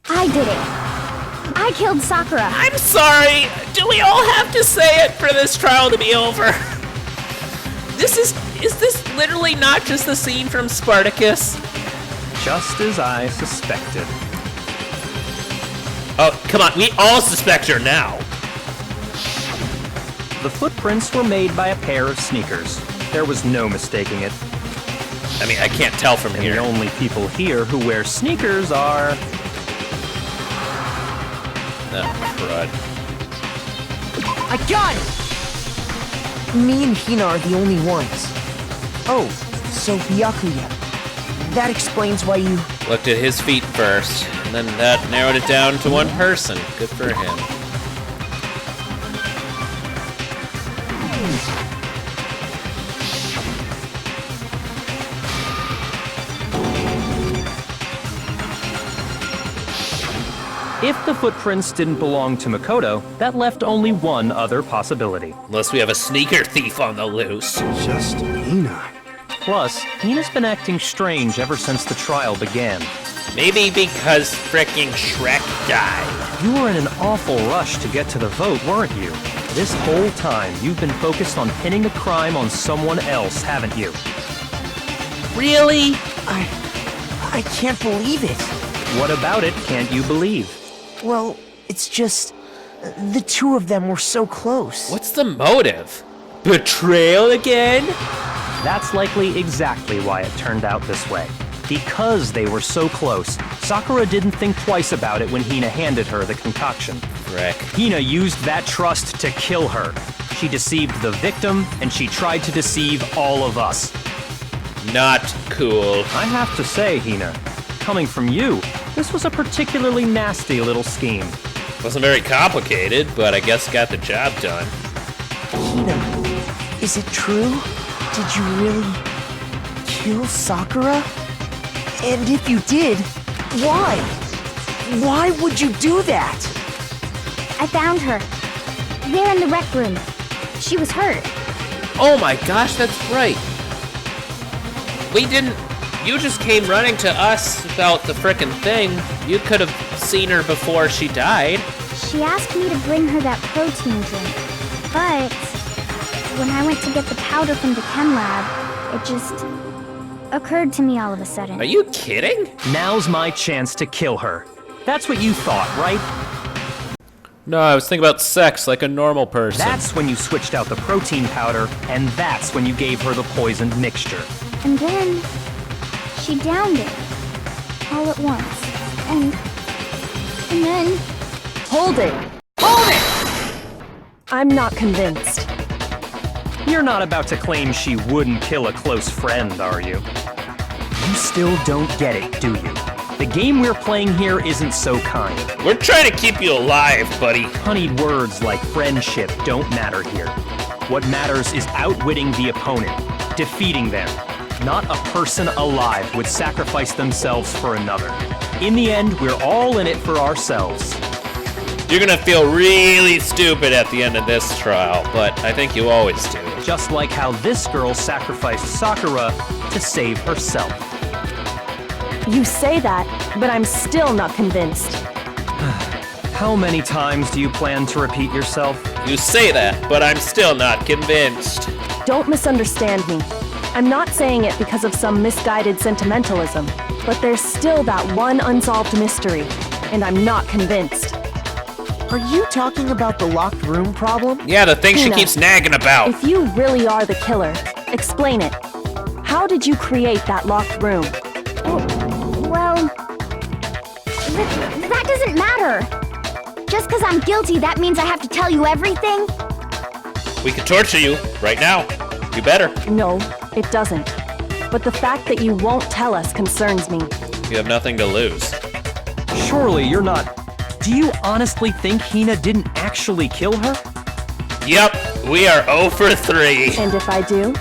I did it. I killed Sakura. I'm sorry. Do we all have to say it for this trial to be over? Is this literally not just the scene from Spartacus? Just as I suspected. Oh, come on. We all suspect her now. The footprints were made by a pair of sneakers. There was no mistaking it. I mean, I can't tell from And here. the only people here who wear sneakers are... Oh, crud. I got it! Me and Hina are the only ones. Oh, so Byakuya. That explains why you... Looked at his feet first, and then that narrowed it down to one person. Good for him. If the footprints didn't belong to Makoto, that left only one other possibility. Unless we have a sneaker thief on the loose. Just Hina. Plus, Hina's been acting strange ever since the trial began. Maybe because fricking Shrek died. You were in an awful rush to get to the vote, weren't you? This whole time, you've been focused on pinning the crime on someone else, haven't you? Really? I can't believe it. What about it can't you believe? Well, it's just... the two of them were so close. What's the motive? Betrayal again? That's likely exactly why it turned out this way. Because they were so close, Sakura didn't think twice about it when Hina handed her the concoction. Frick. Hina used that trust to kill her. She deceived the victim, and she tried to deceive all of us. Not cool. I have to say, Hina, coming from you, this was a particularly nasty little scheme. Wasn't very complicated, but I guess got the job done. Hina, is it true? Did you really kill Sakura? And if you did, why? Why would you do that? I found her. There in the rec room. She was hurt. Oh my gosh, that's right. We didn't... You just came running to us about the frickin' thing. You could have seen her before she died. She asked me to bring her that protein drink. But when I went to get the powder from the chem lab, it just occurred to me all of a sudden. Are you kidding? Now's my chance to kill her. That's what you thought, right? No, I was thinking about sex like a normal person. That's when you switched out the protein powder, and that's when you gave her the poisoned mixture. And then she downed it all at once. And then... Hold it! Hold it! I'm not convinced. You're not about to claim she wouldn't kill a close friend, are you? You still don't get it, do you? The game we're playing here isn't so kind. We're trying to keep you alive, buddy. Honeyed words like friendship don't matter here. What matters is outwitting the opponent, defeating them. Not a person alive would sacrifice themselves for another. In the end, we're all in it for ourselves. You're gonna feel really stupid at the end of this trial, but I think you always do. Just like how this girl sacrificed Sakura to save herself. You say that, but I'm still not convinced. How many times do you plan to repeat yourself? You say that, but I'm still not convinced. Don't misunderstand me. I'm not saying it because of some misguided sentimentalism, but there's still that one unsolved mystery, and I'm not convinced. Are you talking about the locked room problem? Yeah, the thing she Hina, keeps nagging about. If you really are the killer, explain it. How did you create that locked room? Well, that doesn't matter. Just because I'm guilty, that means I have to tell you everything? We could torture you right now. You better. No, it doesn't. But the fact that you won't tell us concerns me. You have nothing to lose. Surely you're not... Do you honestly think Hina didn't actually kill her? Yep, we are 0 for 3. And if I do?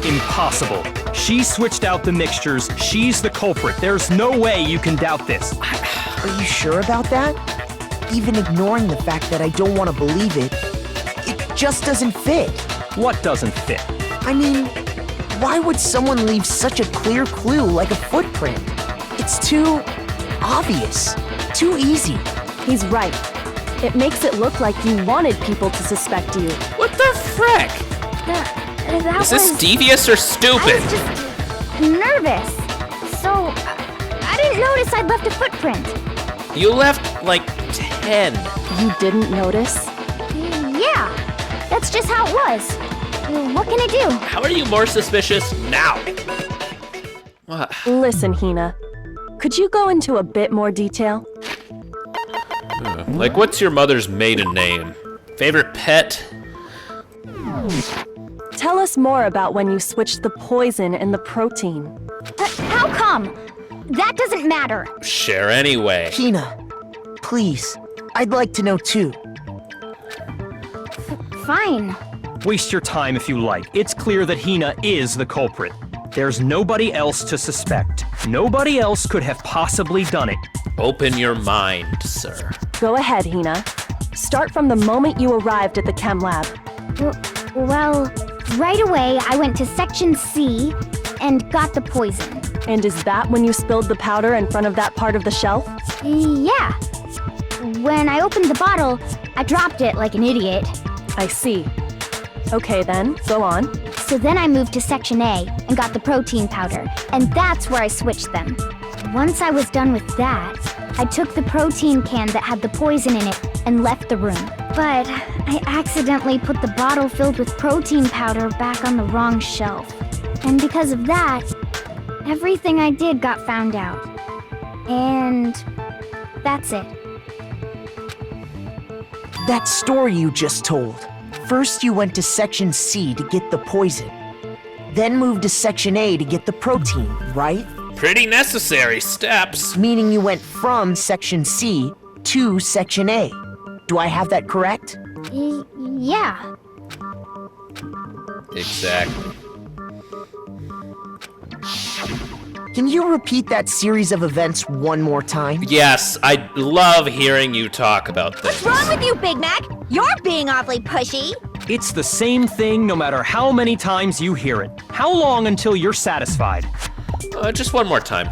Impossible. She switched out the mixtures. She's the culprit. There's no way you can doubt this. Are you sure about that? Even ignoring the fact that I don't want to believe it, it just doesn't fit. What doesn't fit? I mean, why would someone leave such a clear clue like a footprint? It's too obvious, too easy. He's right. It makes it look like you wanted people to suspect you. What the frick? That Is this was... devious or I stupid? was just nervous. So, I didn't notice I'd left a footprint. You left like 10. You didn't notice? Yeah, that's just how it was. What can I do? How are you more suspicious now? What? Listen, Hina. Could you go into a bit more detail? Like, what's your mother's maiden name? Favorite pet? Tell us more about when you switched the poison and the protein. How come? That doesn't matter. Share anyway. Hina, please, I'd like to know too. Fine. Waste your time if you like. It's clear that Hina is the culprit. There's nobody else to suspect. Nobody else could have possibly done it. Open your mind, sir. Go ahead, Hina. Start from the moment you arrived at the chem lab. Well, right away I went to Section C and got the poison. And is that when you spilled the powder in front of that part of the shelf? Yeah. When I opened the bottle, I dropped it like an idiot. I see. Okay then, go on. So then I moved to Section A and got the protein powder, and that's where I switched them. Once I was done with that, I took the protein can that had the poison in it and left the room. But I accidentally put the bottle filled with protein powder back on the wrong shelf. And because of that, everything I did got found out. And that's it. That story you just told. First you went to Section C to get the poison, then moved to Section A to get the protein, right? Pretty necessary steps. Meaning you went from Section C to Section A. Do I have that correct? Yeah. Exactly. Can you repeat that series of events one more time? Yes, I love hearing you talk about this. What's wrong with you, Big Mac? You're being awfully pushy. It's the same thing no matter how many times you hear it. How long until you're satisfied? Just one more time.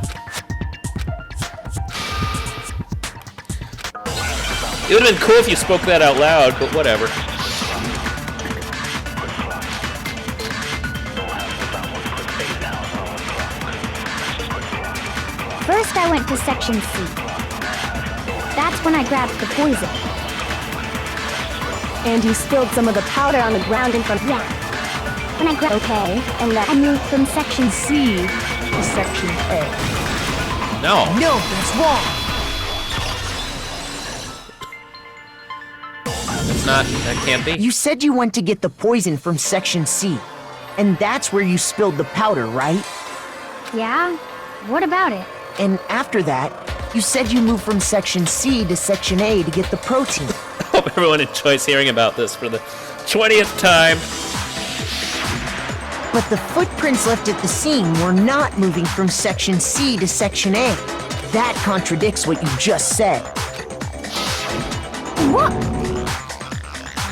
It would have been cool if you spoke that out loud, but whatever. First I went to Section C. That's when I grabbed the poison. And you spilled some of the powder on the ground in front. Yeah. When I grabbed... Okay, and I then... moved from Section C To Section A. No. No, that's wrong. It's not. That can't be. You said you went to get the poison from Section C, and that's where you spilled the powder, right? Yeah? What about it? And after that, you said you moved from Section C to Section A to get the protein. Hope everyone enjoys hearing about this for the 20th time. But the footprints left at the scene were not moving from Section C to Section A. That contradicts what you just said. What?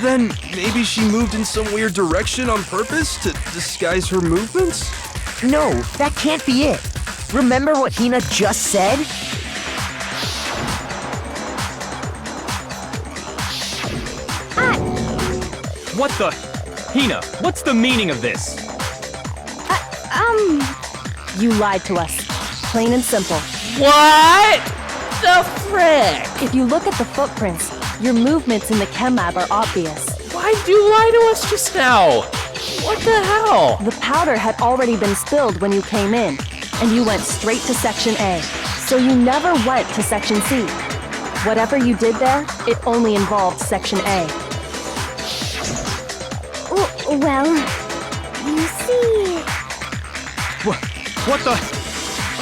Then maybe she moved in some weird direction on purpose to disguise her movements? No, that can't be it. Remember what Hina just said? What the? Hina, what's the meaning of this? You lied to us. Plain and simple. What the frick? If you look at the footprints, Your movements in the chem lab are obvious. Why'd you lie to us just now? What the hell? The powder had already been spilled when you came in, and you went straight to Section A, so you never went to Section C. Whatever you did there, it only involved Section A. Well, you see... What the?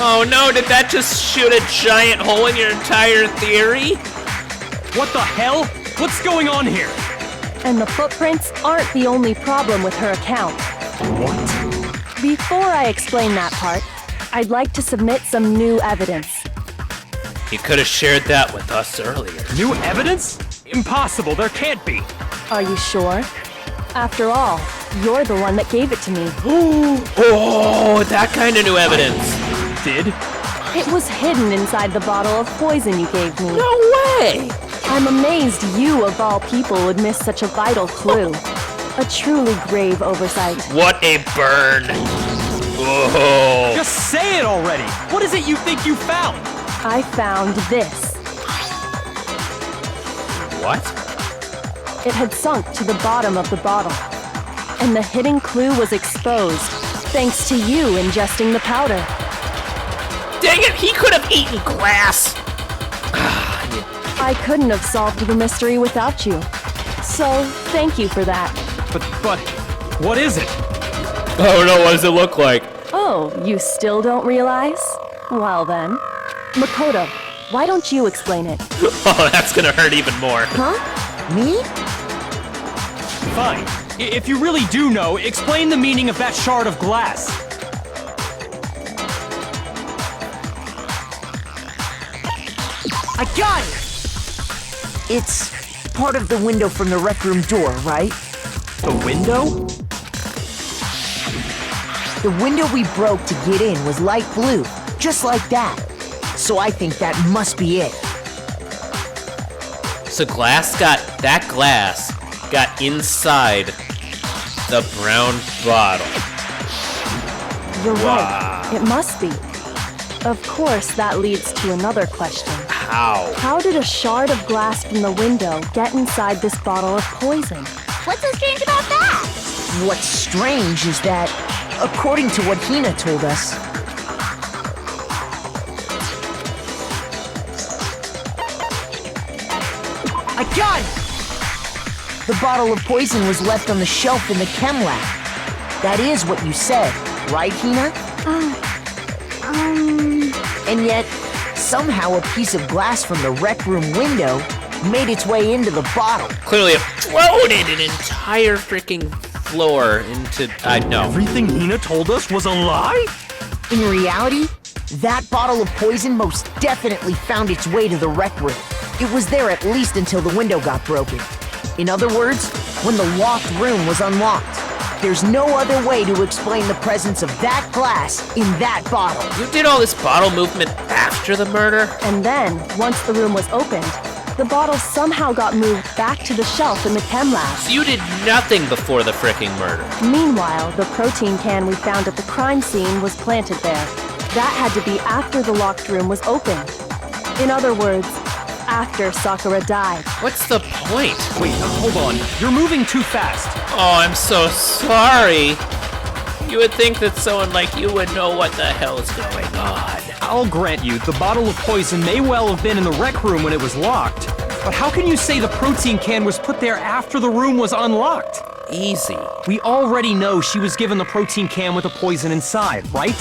Oh no, did that just shoot a giant hole in your entire theory? What the hell? What's going on here? And the footprints aren't the only problem with her account. What? Before I explain that part, I'd like to submit some new evidence. You could have shared that with us earlier. New evidence? Impossible, there can't be. Are you sure? After all, you're the one that gave it to me. Oh, that kind of new evidence. Did? It was hidden inside the bottle of poison you gave me. No way! I'm amazed you, of all people, would miss such a vital clue. A truly grave oversight. What a burn. Oh. Just say it already! What is it you think you found? I found this. What? It had sunk to the bottom of the bottle. And the hidden clue was exposed, thanks to you ingesting the powder. Dang it, he could have eaten glass! I couldn't have solved the mystery without you. So, thank you for that. But, what is it? Oh no, what does it look like? Oh, you still don't realize? Well then. Makoto, why don't you explain it? Oh, that's gonna hurt even more. Huh? Me? Fine. If you really do know, explain the meaning of that shard of glass. I got it! It's part of the window from the rec room door, right? The window? The window we broke to get in was light blue, just like that. So I think that must be it. So that glass got inside the brown bottle. You're right. It must be. Of course, that leads to another question. How? How did a shard of glass from the window get inside this bottle of poison? What's so strange about that? What's strange is that, according to what Hina told us, I got it! The bottle of poison was left on the shelf in the chem lab. That is what you said, right, Hina? And yet, somehow a piece of glass from the rec room window made its way into the bottle. Clearly it floated an entire freaking floor into... I know. Everything Hina told us was a lie? In reality, that bottle of poison most definitely found its way to the rec room. It was there at least until the window got broken. In other words, when the locked room was unlocked. There's no other way to explain the presence of that glass in that bottle. You did all this bottle movement after the murder? And then, once the room was opened, the bottle somehow got moved back to the shelf in the chem lab. So you did nothing before the fricking murder? Meanwhile, the protein can we found at the crime scene was planted there. That had to be after the locked room was opened. In other words, after Sakura died. What's the point? Wait, hold on. You're moving too fast. Oh, I'm so sorry. You would think that someone like you would know what the hell is going on. I'll grant you, the bottle of poison may well have been in the rec room when it was locked. But how can you say the protein can was put there after the room was unlocked? Easy. We already know she was given the protein can with the poison inside, right?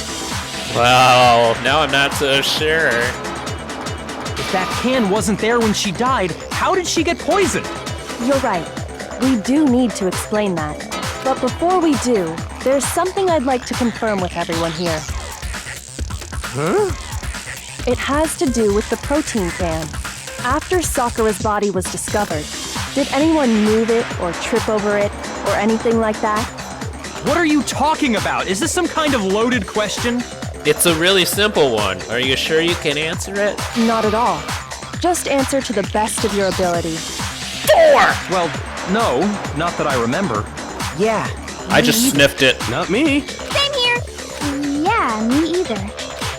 Well, now I'm not so sure. If that can wasn't there when she died, how did she get poisoned? You're right. We do need to explain that. But before we do, there's something I'd like to confirm with everyone here. Huh? It has to do with the protein can. After Sakura's body was discovered, did anyone move it or trip over it or anything like that? What are you talking about? Is this some kind of loaded question? It's a really simple one. Are you sure you can answer it? Not at all. Just answer to the best of your ability. 4! Well, no, not that I remember. Yeah. I just sniffed it. Not me. Same here. Yeah, me either.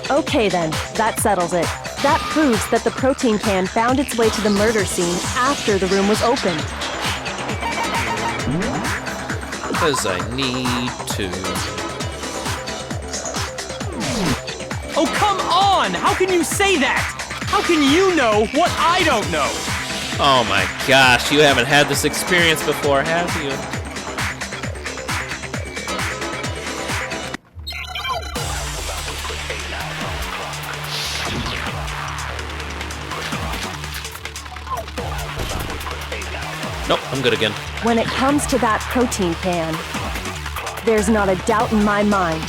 Okay then, that settles it. That proves that the protein can found its way to the murder scene after the room was opened. Because I need to. Oh, come on! How can you say that? How can you know what I don't know? Oh my gosh, you haven't had this experience before, have you? Nope, I'm good again. When it comes to that protein can, there's not a doubt in my mind.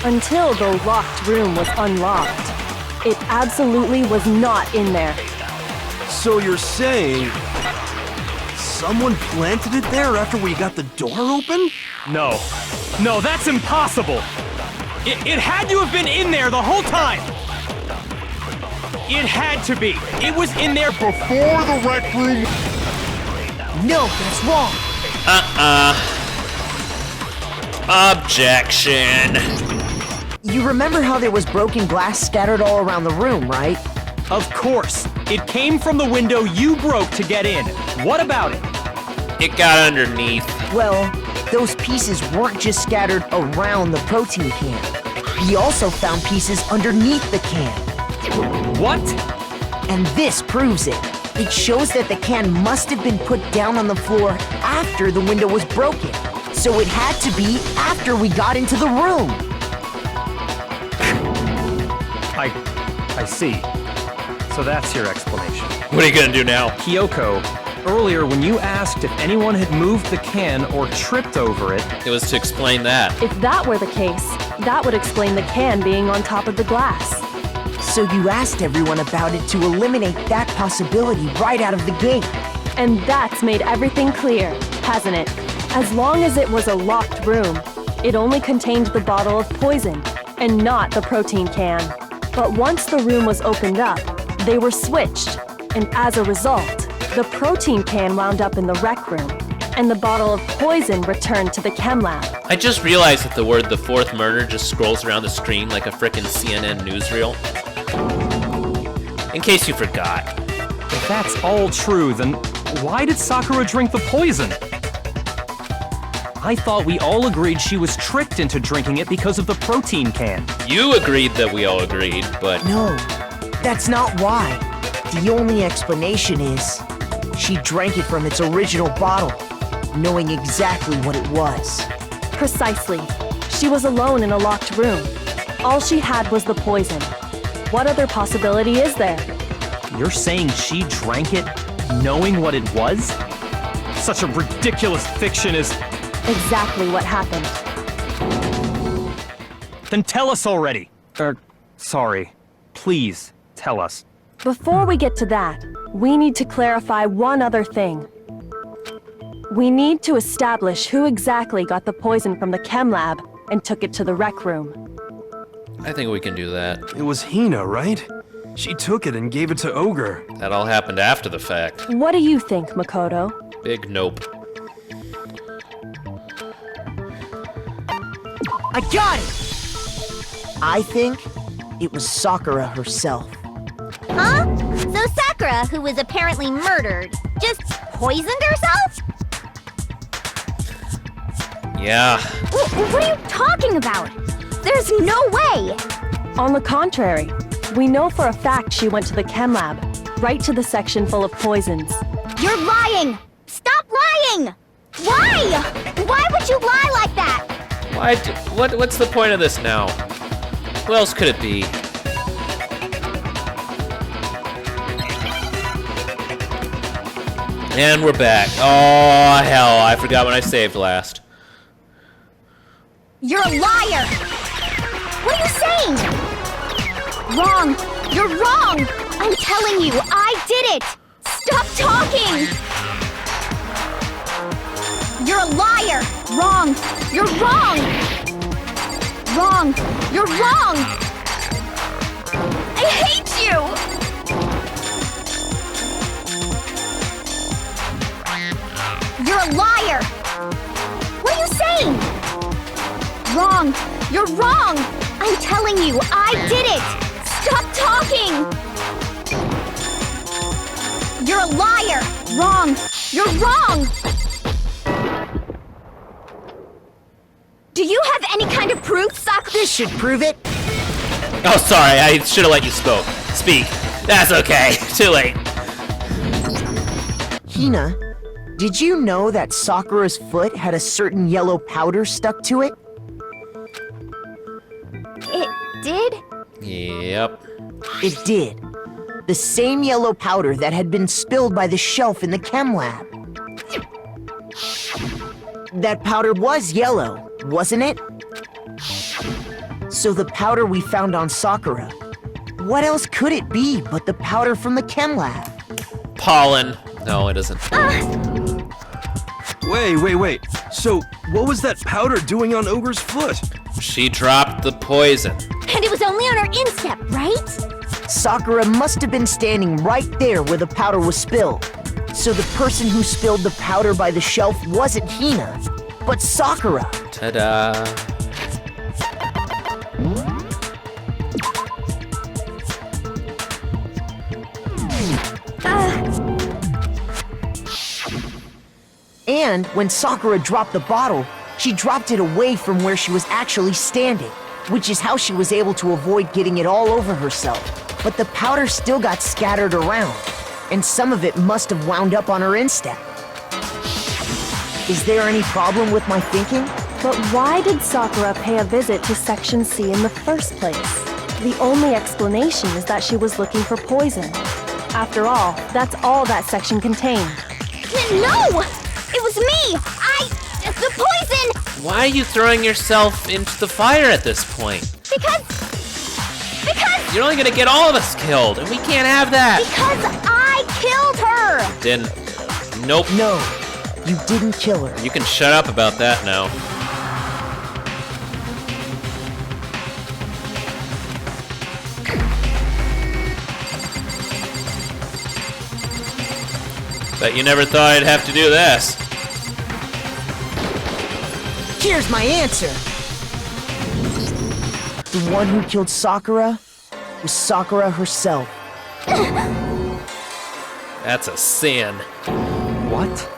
Until the locked room was unlocked, it absolutely was not in there. So you're saying someone planted it there after we got the door open? No. No, that's impossible! It had to have been in there the whole time! It had to be! It was in there before the rec room! No, that's wrong. Objection. You remember how there was broken glass scattered all around the room, right? Of course! It came from the window you broke to get in. What about it? It got underneath. Well, those pieces weren't just scattered around the protein can. We also found pieces underneath the can. What? And this proves it. It shows that the can must have been put down on the floor after the window was broken. So it had to be after we got into the room. I see. So that's your explanation. What are you gonna do now? Kyoko, earlier when you asked if anyone had moved the can or tripped over it, It was to explain that. If that were the case, that would explain the can being on top of the glass. So you asked everyone about it to eliminate that possibility right out of the gate. And that's made everything clear, hasn't it? As long as it was a locked room, it only contained the bottle of poison, and not the protein can. But once the room was opened up, they were switched, and as a result, the protein can wound up in the rec room, and the bottle of poison returned to the chem lab. I just realized that the word "the fourth murder" just scrolls around the screen like a frickin' CNN newsreel. In case you forgot. if that's all true, then why did Sakura drink the poison? I thought we all agreed she was tricked into drinking it because of the protein can. You agreed that we all agreed, but No, that's not why. The only explanation is she drank it from its original bottle, knowing exactly what it was. Precisely. She was alone in a locked room. All she had was the poison. What other possibility is there? You're saying she drank it knowing what it was? Such a ridiculous fiction is... Exactly what happened. Then tell us already. Sorry. Please, tell us. Before we get to that, we need to clarify one other thing. We need to establish who exactly got the poison from the chem lab and took it to the rec room. I think we can do that. It was Hina, right? She took it and gave it to Ogre. That all happened after the fact. What do you think, Makoto? Big nope. I got it! I think it was Sakura herself. Huh? So Sakura, who was apparently murdered, just poisoned herself? Yeah. What are you talking about? There's no way! On the contrary, we know for a fact she went to the chem lab, right to the section full of poisons. You're lying! Stop lying! Why? Why would you lie like that? What's the point of this now? Who else could it be? And we're back. Oh, hell, I forgot when I saved last. You're a liar! What are you saying? Wrong! You're wrong! I'm telling you, I did it! Stop talking! You're a liar! Wrong! You're wrong! Wrong! You're wrong! I hate you! You're a liar! What are you saying? Wrong! You're wrong! I'm telling you, I did it! Stop a liar! Wrong! You're wrong! Do you have any kind of proof, Sakura? This should prove it. Oh, sorry, I should have let you speak. That's okay. Too late. Hina, did you know that Sakura's foot had a certain yellow powder stuck to it? It did? Yep. It did. The same yellow powder that had been spilled by the shelf in the chem lab. That powder was yellow, wasn't it? So the powder we found on Sakura, what else could it be but the powder from the chem lab? Pollen. No, it isn't. Wait. So, what was that powder doing on Ogre's foot? She dropped the poison. And it was only on her instep, right? Sakura must have been standing right there where the powder was spilled. So the person who spilled the powder by the shelf wasn't Hina, but Sakura. Ta-da. And when Sakura dropped the bottle, she dropped it away from where she was actually standing, which is how she was able to avoid getting it all over herself. But the powder still got scattered around, and some of it must have wound up on her instep. Is there any problem with my thinking? But why did Sakura pay a visit to Section C in the first place? The only explanation is that she was looking for poison. After all, that's all that section contained. No! It was me! The poison! Why are you throwing yourself into the fire at this point? Because You're only gonna get all of us killed, and we can't have that. Because I killed her! Didn't. Nope. No, you didn't kill her. You can shut up about that now. Bet you never thought I'd have to do this. Here's my answer. The one who killed Sakura was Sakura herself. That's a sin. What?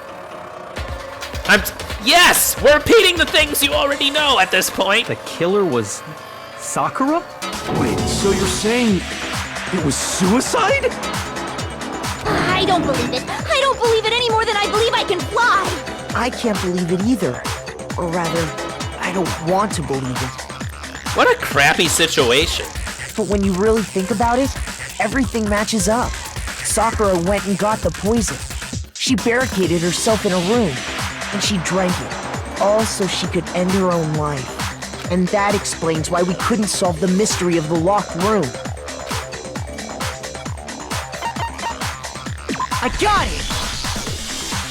Yes! We're repeating the things you already know at this point. The killer was Sakura? Wait, so you're saying it was suicide? I don't believe it. I don't believe it any more than I believe I can fly. I can't believe it either. Or rather, I don't want to believe it. What a crappy situation. But when you really think about it, everything matches up. Sakura went and got the poison. She barricaded herself in a room, and she drank it, all so she could end her own life. And that explains why we couldn't solve the mystery of the locked room. I got it!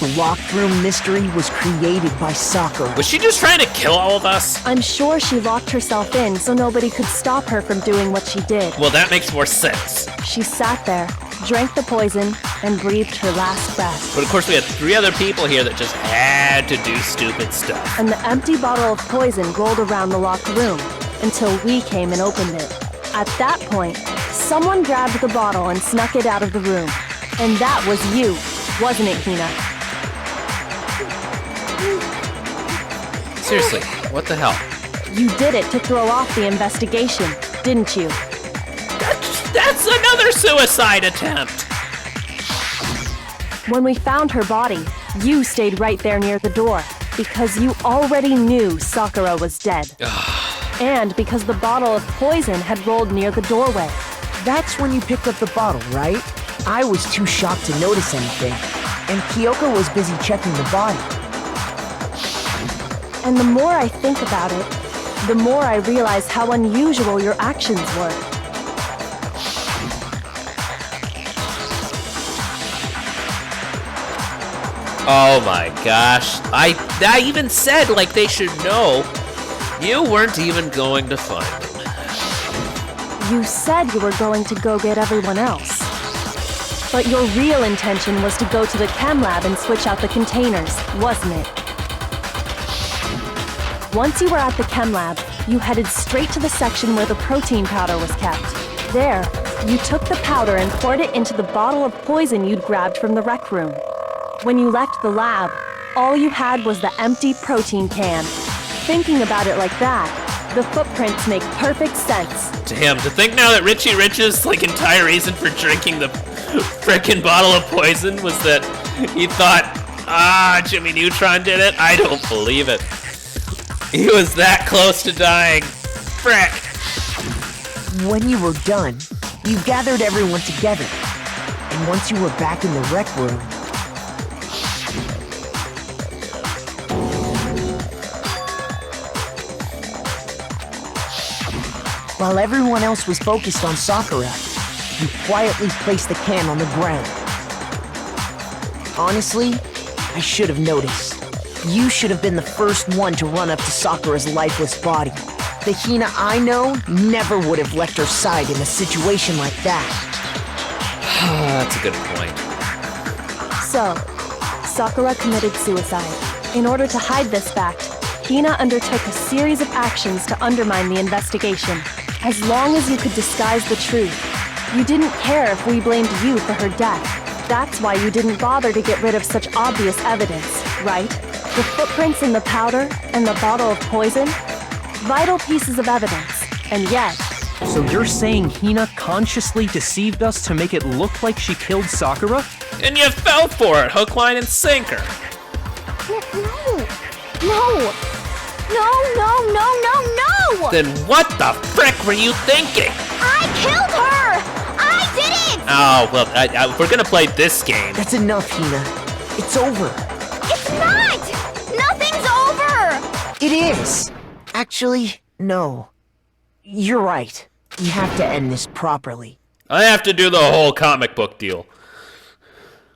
The locked room mystery was created by Sakura. Was she just trying to kill all of us? I'm sure she locked herself in so nobody could stop her from doing what she did. Well, that makes more sense. She sat there, drank the poison, and breathed her last breath. But of course, we had 3 other people here that just had to do stupid stuff. And the empty bottle of poison rolled around the locked room until we came and opened it. At that point, someone grabbed the bottle and snuck it out of the room. And that was you, wasn't it, Hina? Seriously, what the hell? You did it to throw off the investigation, didn't you? That's another suicide attempt! When we found her body, you stayed right there near the door because you already knew Sakura was dead. And because the bottle of poison had rolled near the doorway. That's when you picked up the bottle, right? I was too shocked to notice anything, and Kyoko was busy checking the body. And the more I think about it, the more I realize how unusual your actions were. Oh my gosh. I even said, like, they should know. You weren't even going to find them. You said you were going to go get everyone else. But your real intention was to go to the chem lab and switch out the containers, wasn't it? Once you were at the chem lab, you headed straight to the section where the protein powder was kept. There, You took the powder and poured it into the bottle of poison you'd grabbed from the rec room. When you left the lab, all you had was the empty protein can. Thinking about it like that, the footprints make perfect sense. Damn, to think now that Richie Rich's like entire reason for drinking the frickin' bottle of poison was that he thought, Jimmy Neutron did it? I don't believe it. He was that close to dying. Frick. When you were done, you gathered everyone together. And once you were back in the rec room, while everyone else was focused on Sakura, you quietly placed the can on the ground. Honestly, I should have noticed. You should have been the first one to run up to Sakura's lifeless body. The Hina I know never would have left her side in a situation like that. That's a good point. So, Sakura committed suicide. In order to hide this fact, Hina undertook a series of actions to undermine the investigation. As long as you could disguise the truth, you didn't care if we blamed you for her death. That's why you didn't bother to get rid of such obvious evidence, right? The footprints in the powder and the bottle of poison? Vital pieces of evidence, and yet... So you're saying Hina consciously deceived us to make it look like she killed Sakura? And you fell for it, hook, line, and sinker. No! Then what the frick were you thinking? I killed her! I did it! Oh, well, if we're gonna play this game. That's enough, Hina. It's over. It's not! Nothing's over! It is. Actually, no. You're right. We have to end this properly. I have to do the whole comic book deal.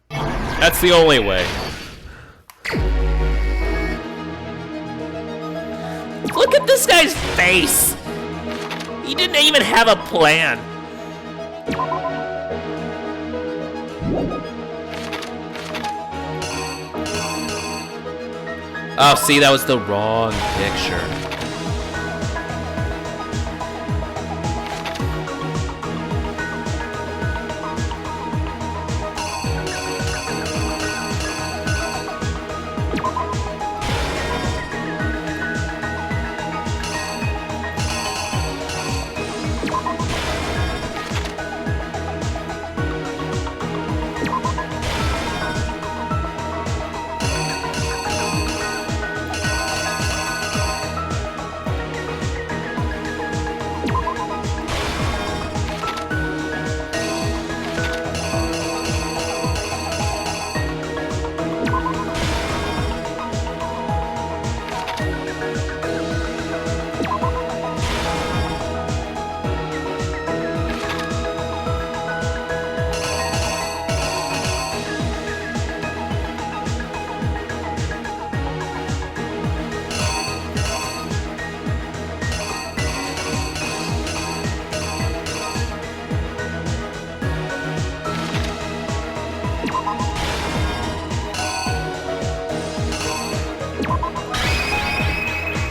That's the only way. Look at this guy's face! He didn't even have a plan. Oh, see, that was the wrong picture.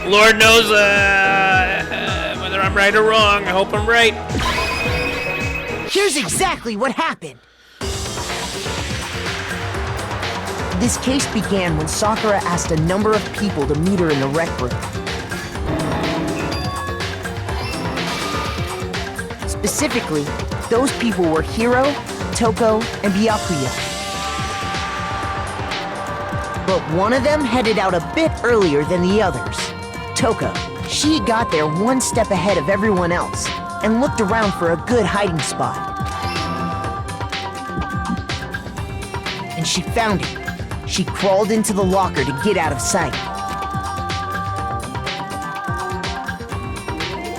Lord knows whether I'm right or wrong. I hope I'm right. Here's exactly what happened. This case began when Sakura asked a number of people to meet her in the rec room. Specifically, those people were Hiro, Toko, and Byakuya. But one of them headed out a bit earlier than the others. Toko. She got there one step ahead of everyone else and looked around for a good hiding spot. And she found it. She crawled into the locker to get out of sight.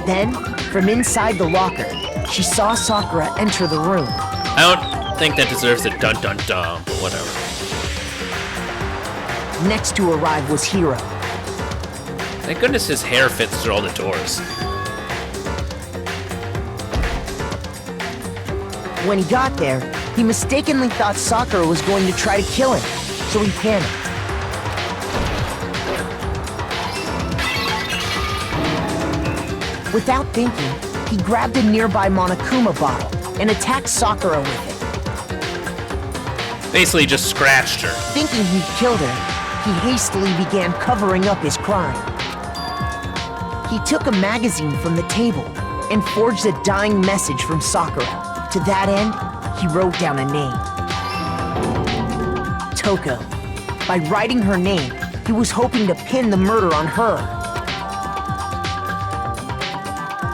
Then, from inside the locker, she saw Sakura enter the room. I don't think that deserves a dun-dun-dun, but whatever. Next to arrive was Hiro. Thank goodness his hair fits through all the doors. When he got there, he mistakenly thought Sakura was going to try to kill him, so he panicked. Without thinking, he grabbed a nearby Monokuma bottle and attacked Sakura with it. Basically just scratched her. Thinking he'd killed her, he hastily began covering up his crime. He took a magazine from the table and forged a dying message from Sakura. To that end, he wrote down a name. Toko. By writing her name, he was hoping to pin the murder on her.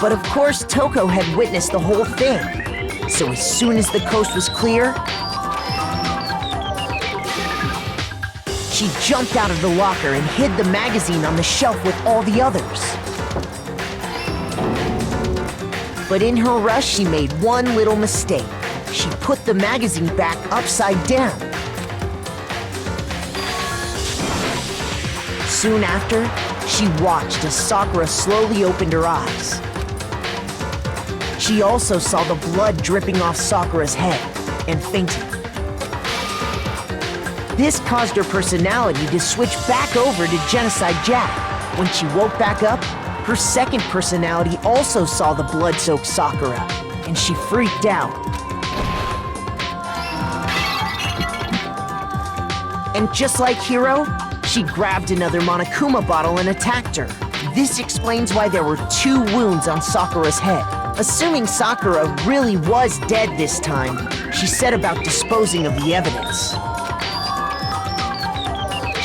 But of course, Toko had witnessed the whole thing. So as soon as the coast was clear, she jumped out of the locker and hid the magazine on the shelf with all the others. But in her rush, she made one little mistake. She put the magazine back upside down. Soon after, she watched as Sakura slowly opened her eyes. She also saw the blood dripping off Sakura's head and fainted. This caused her personality to switch back over to Genocide Jack. When she woke back up, her second personality also saw the blood-soaked Sakura, and she freaked out. And just like Hiro, she grabbed another Monokuma bottle and attacked her. This explains why there were 2 wounds on Sakura's head. Assuming Sakura really was dead this time, she set about disposing of the evidence.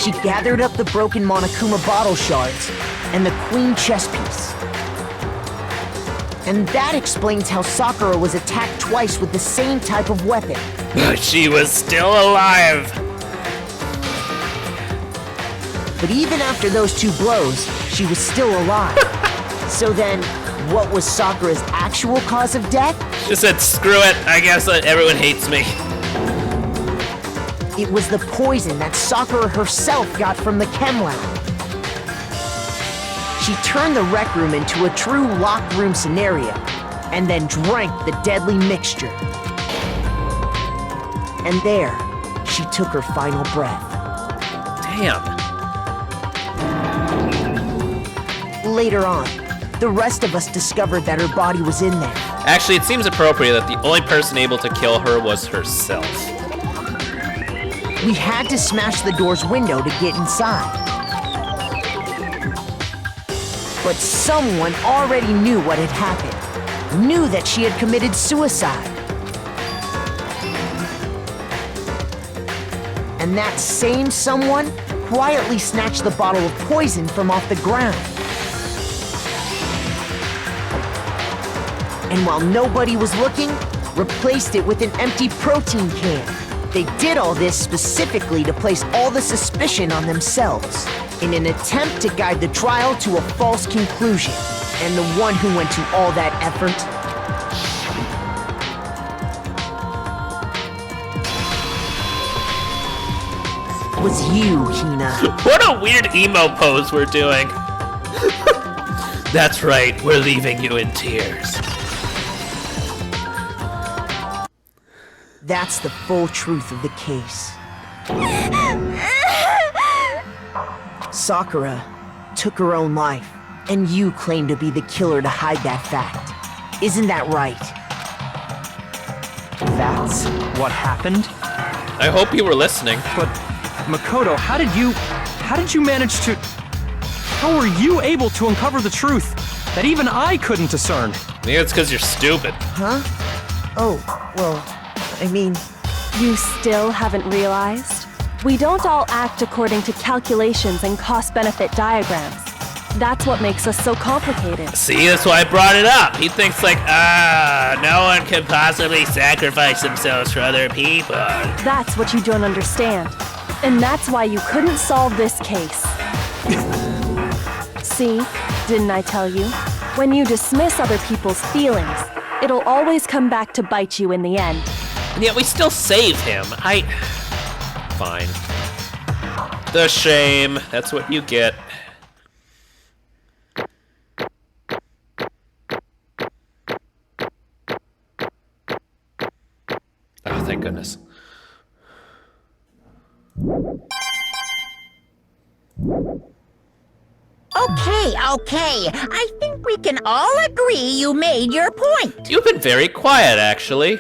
She gathered up the broken Monokuma bottle shards and the queen chess piece. And that explains how Sakura was attacked twice with the same type of weapon. But she was still alive. But even after those 2 blows, she was still alive. So then, what was Sakura's actual cause of death? She said, screw it, I guess everyone hates me. It was the poison that Sakura herself got from the chem lab. She turned the rec room into a true locked room scenario, and then drank the deadly mixture. And there, she took her final breath. Damn. Later on, the rest of us discovered that her body was in there. Actually, it seems appropriate that the only person able to kill her was herself. We had to smash the door's window to get inside. But someone already knew what had happened, knew that she had committed suicide. And that same someone quietly snatched the bottle of poison from off the ground. And while nobody was looking, replaced it with an empty protein can. They did all this specifically to place all the suspicion on themselves, in an attempt to guide the trial to a false conclusion. And the one who went to all that effort was you, Hina. What a weird emo pose we're doing. That's right, we're leaving you in tears. That's the full truth of the case. Sakura took her own life, and you claim to be the killer to hide that fact. Isn't that right? That's what happened? I hope you were listening. But Makoto, how did you manage to... How were you able to uncover the truth that even I couldn't discern? Maybe it's because you're stupid. Huh? Oh, well, I mean... You still haven't realized? We don't all act according to calculations and cost-benefit diagrams. That's what makes us so complicated. See, that's why I brought it up. He thinks like, no one can possibly sacrifice themselves for other people. That's what you don't understand. And that's why you couldn't solve this case. See, didn't I tell you? When you dismiss other people's feelings, it'll always come back to bite you in the end. And yet we still saved him. Fine. The shame. That's what you get. Oh, thank goodness. Okay. I think we can all agree you made your point. You've been very quiet, actually.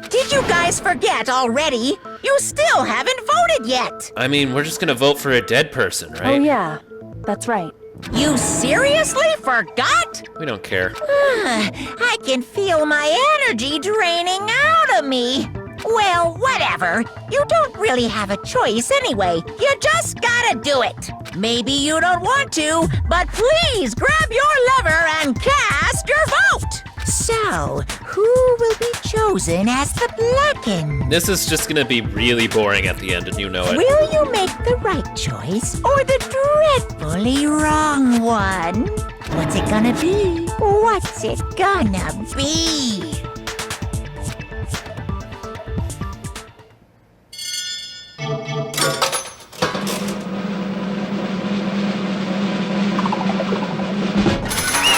Did you guys forget already? You still haven't voted yet. I mean, we're just gonna vote for a dead person, right? Oh, yeah. That's right. You seriously forgot? We don't care. I can feel my energy draining out of me. Well, whatever. You don't really have a choice anyway. You just gotta do it. Maybe you don't want to, but please grab your lever and cast your vote. So, who will be chosen as the blackened? This is just gonna be really boring at the end, and you know it. Will you make the right choice or the dreadfully wrong one? What's it gonna be? What's it gonna be?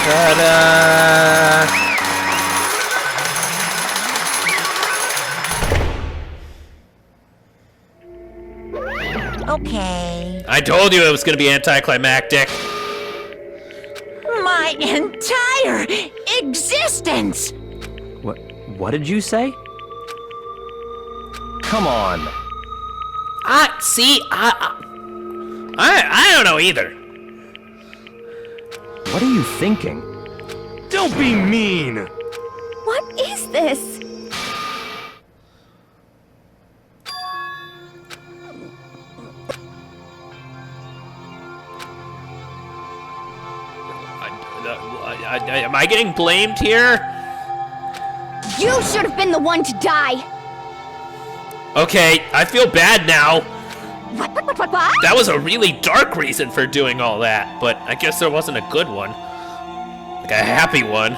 Ta-da! Okay. I told you it was gonna be anticlimactic. My entire existence! What did you say? Come on. I don't know either. What are you thinking? Don't be mean! What is this? Am I getting blamed here? You should have been the one to die. Okay, I feel bad now. What? That was a really dark reason for doing all that, but I guess there wasn't a good one. Like a happy one.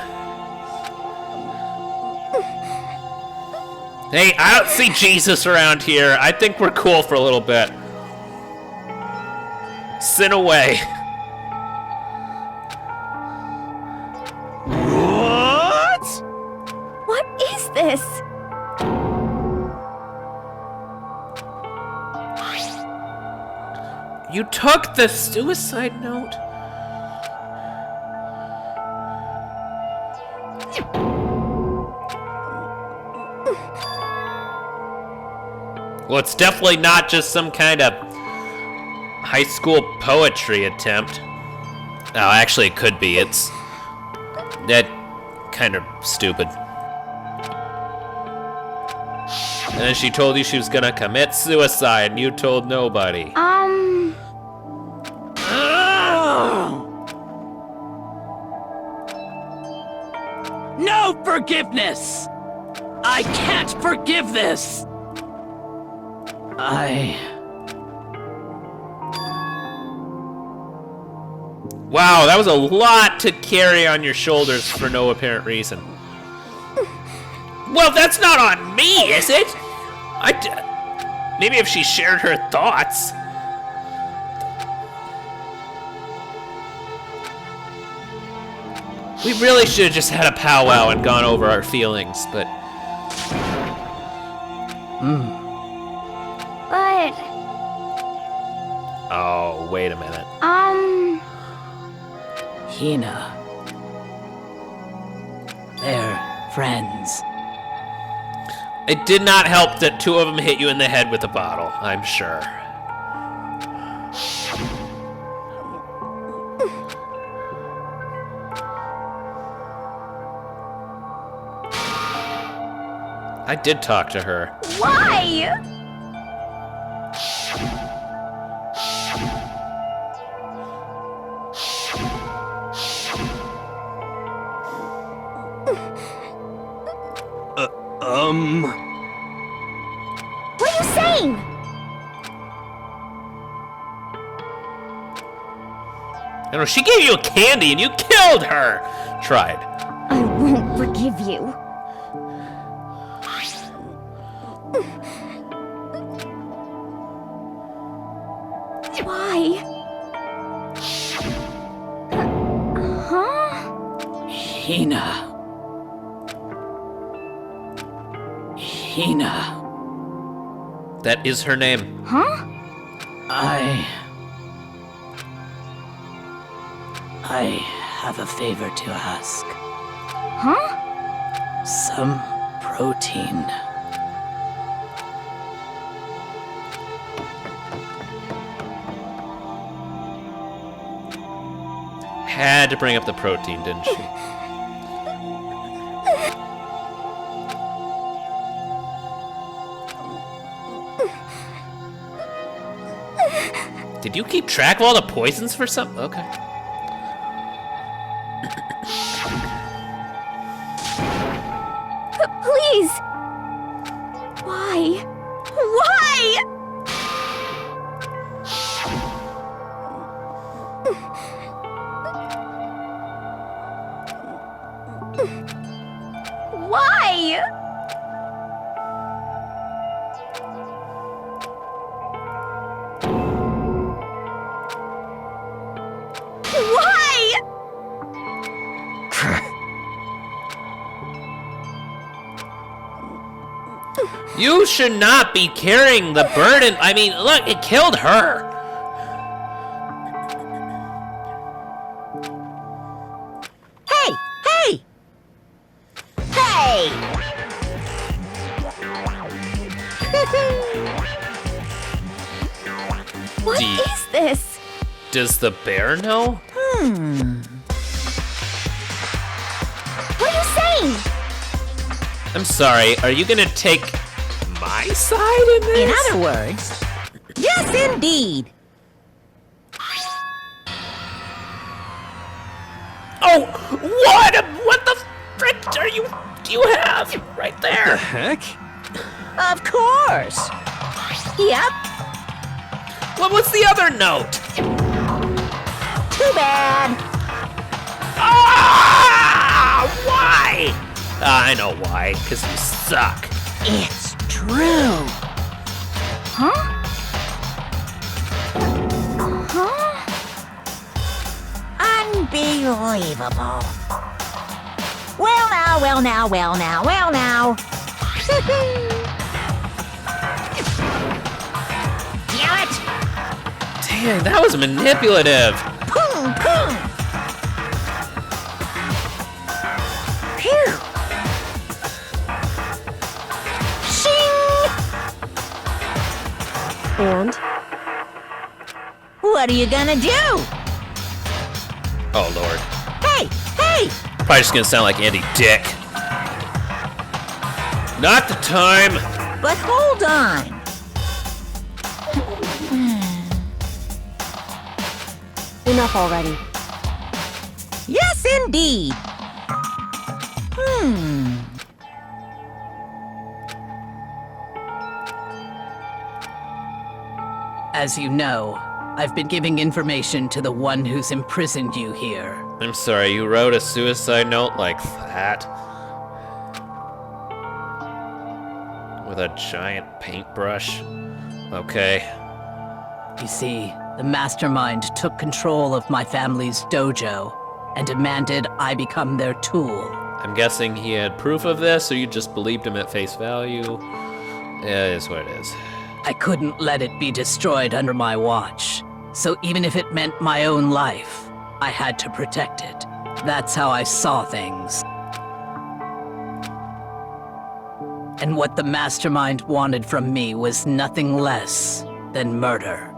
Hey, I don't see Jesus around here. I think we're cool for a little bit. Sin away. What? What is this? You took the suicide note? Well, it's definitely not just some kind of high school poetry attempt. Oh, actually, it could be. It's that kind of stupid. And then she told you she was gonna commit suicide, and you told nobody. No forgiveness! I can't forgive this! Wow, that was a lot to carry on your shoulders for no apparent reason. Well, that's not on me, is it? Maybe if she shared her thoughts. We really should have just had a powwow and gone over our feelings, but... But... Oh, wait a minute. Hina. They're friends. It did not help that two of them hit you in the head with a bottle, I'm sure. I did talk to her. Why? What are you saying? I don't know, she gave you a candy and you killed her! Tried. I won't forgive you. Why? Huh? Hina. Hina. That is her name. Huh? I have a favor to ask. Huh? Some protein. Had to bring up the protein, didn't she? Did you keep track of all the poisons for some? Okay. Please! Why? Why? Why? Why? You should not be carrying the burden. I mean, look, it killed her. Hey! Hey! Hey! What Gee. is this? Does the bear know? What are you saying? I'm sorry, are you gonna take my side in this? In other words, yes, indeed. Oh, what the frick do you have right there? Heck? Of course. Yep. What's the other note? Too bad. Ah! Why? I know why, because you suck. It's true. Huh? Huh? Unbelievable. Well now, well now, well now, well now. Damn it! Dang, that was manipulative. Boom, boom. Phew. Shing! And? What are you gonna do? Oh, Lord. Hey, hey! Probably just gonna sound like Andy Dick. Not the time. But hold on. Enough already. Yes, indeed. As you know, I've been giving information to the one who's imprisoned you here. I'm sorry, you wrote a suicide note like that? With a giant paintbrush? Okay. You see, the mastermind took control of my family's dojo and demanded I become their tool. I'm guessing he had proof of this, or you just believed him at face value? Yeah, it is what it is. I couldn't let it be destroyed under my watch. So even if it meant my own life, I had to protect it. That's how I saw things. And what the mastermind wanted from me was nothing less than murder.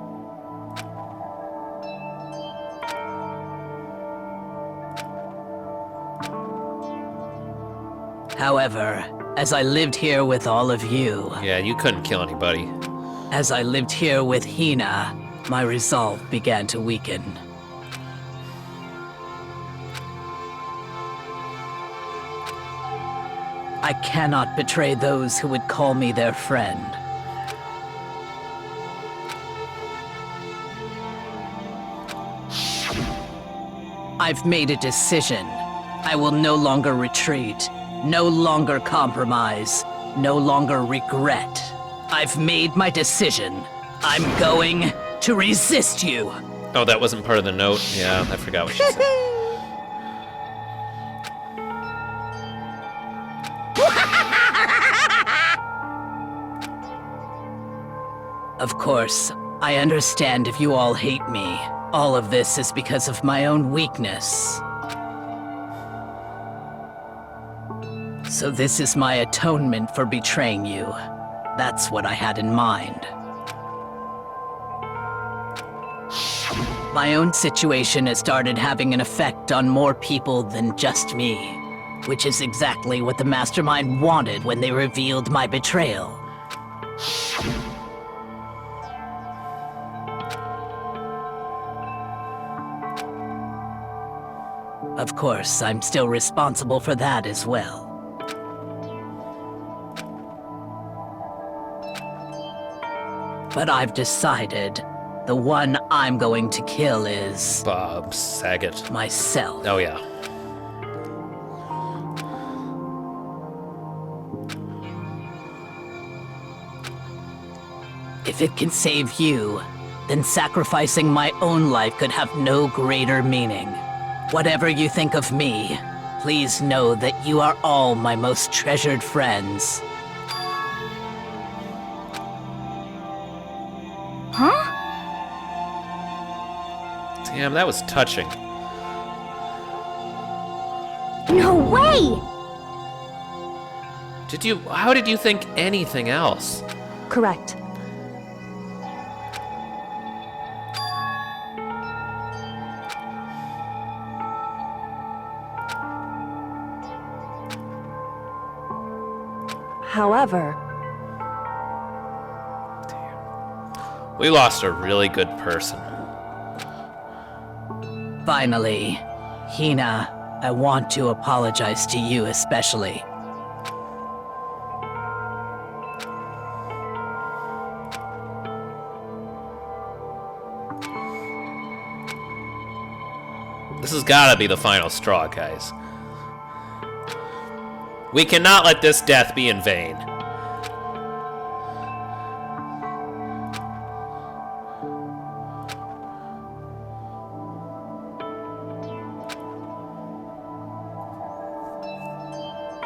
However, as I lived here with all of you, Yeah, you couldn't kill anybody. as I lived here with Hina, my resolve began to weaken. I cannot betray those who would call me their friend. I've made a decision. I will no longer retreat, no longer compromise, no longer regret. I've made my decision. I'm going to resist you. Oh, that wasn't part of the note? Yeah, I forgot what she said. Of course, I understand if you all hate me, All of this is because of my own weakness. So this is my atonement for betraying you. That's what I had in mind. My own situation has started having an effect on more people than just me, which is exactly what the Mastermind wanted when they revealed my betrayal. Of course, I'm still responsible for that as well. But I've decided the one I'm going to kill is... Bob Saget. myself. Oh, yeah. If it can save you, then sacrificing my own life could have no greater meaning. Whatever you think of me, please know that you are all my most treasured friends. Huh? Damn, that was touching. No way! How did you think anything else? Correct. However, We lost a really good person. Finally, Hina, I want to apologize to you especially. This has gotta be the final straw, guys. We cannot let this death be in vain.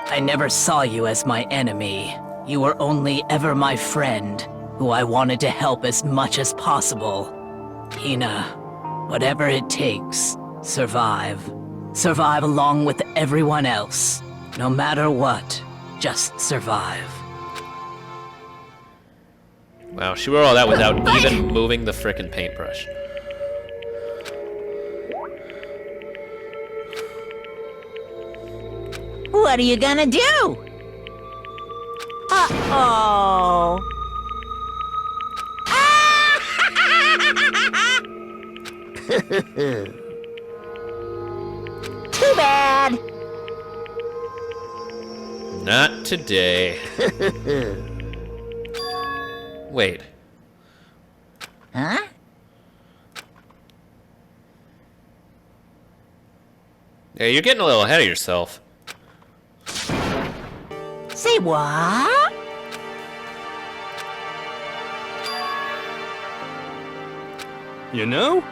I never saw you as my enemy. You were only ever my friend, who I wanted to help as much as possible. Hina, whatever it takes, survive. Survive along with everyone else. No matter what, just survive. Wow, she wrote all that without even moving the frickin' paintbrush. What are you gonna do? Uh-oh. Too bad. Not today. Wait. Huh? Yeah, you're getting a little ahead of yourself. Say what? You know?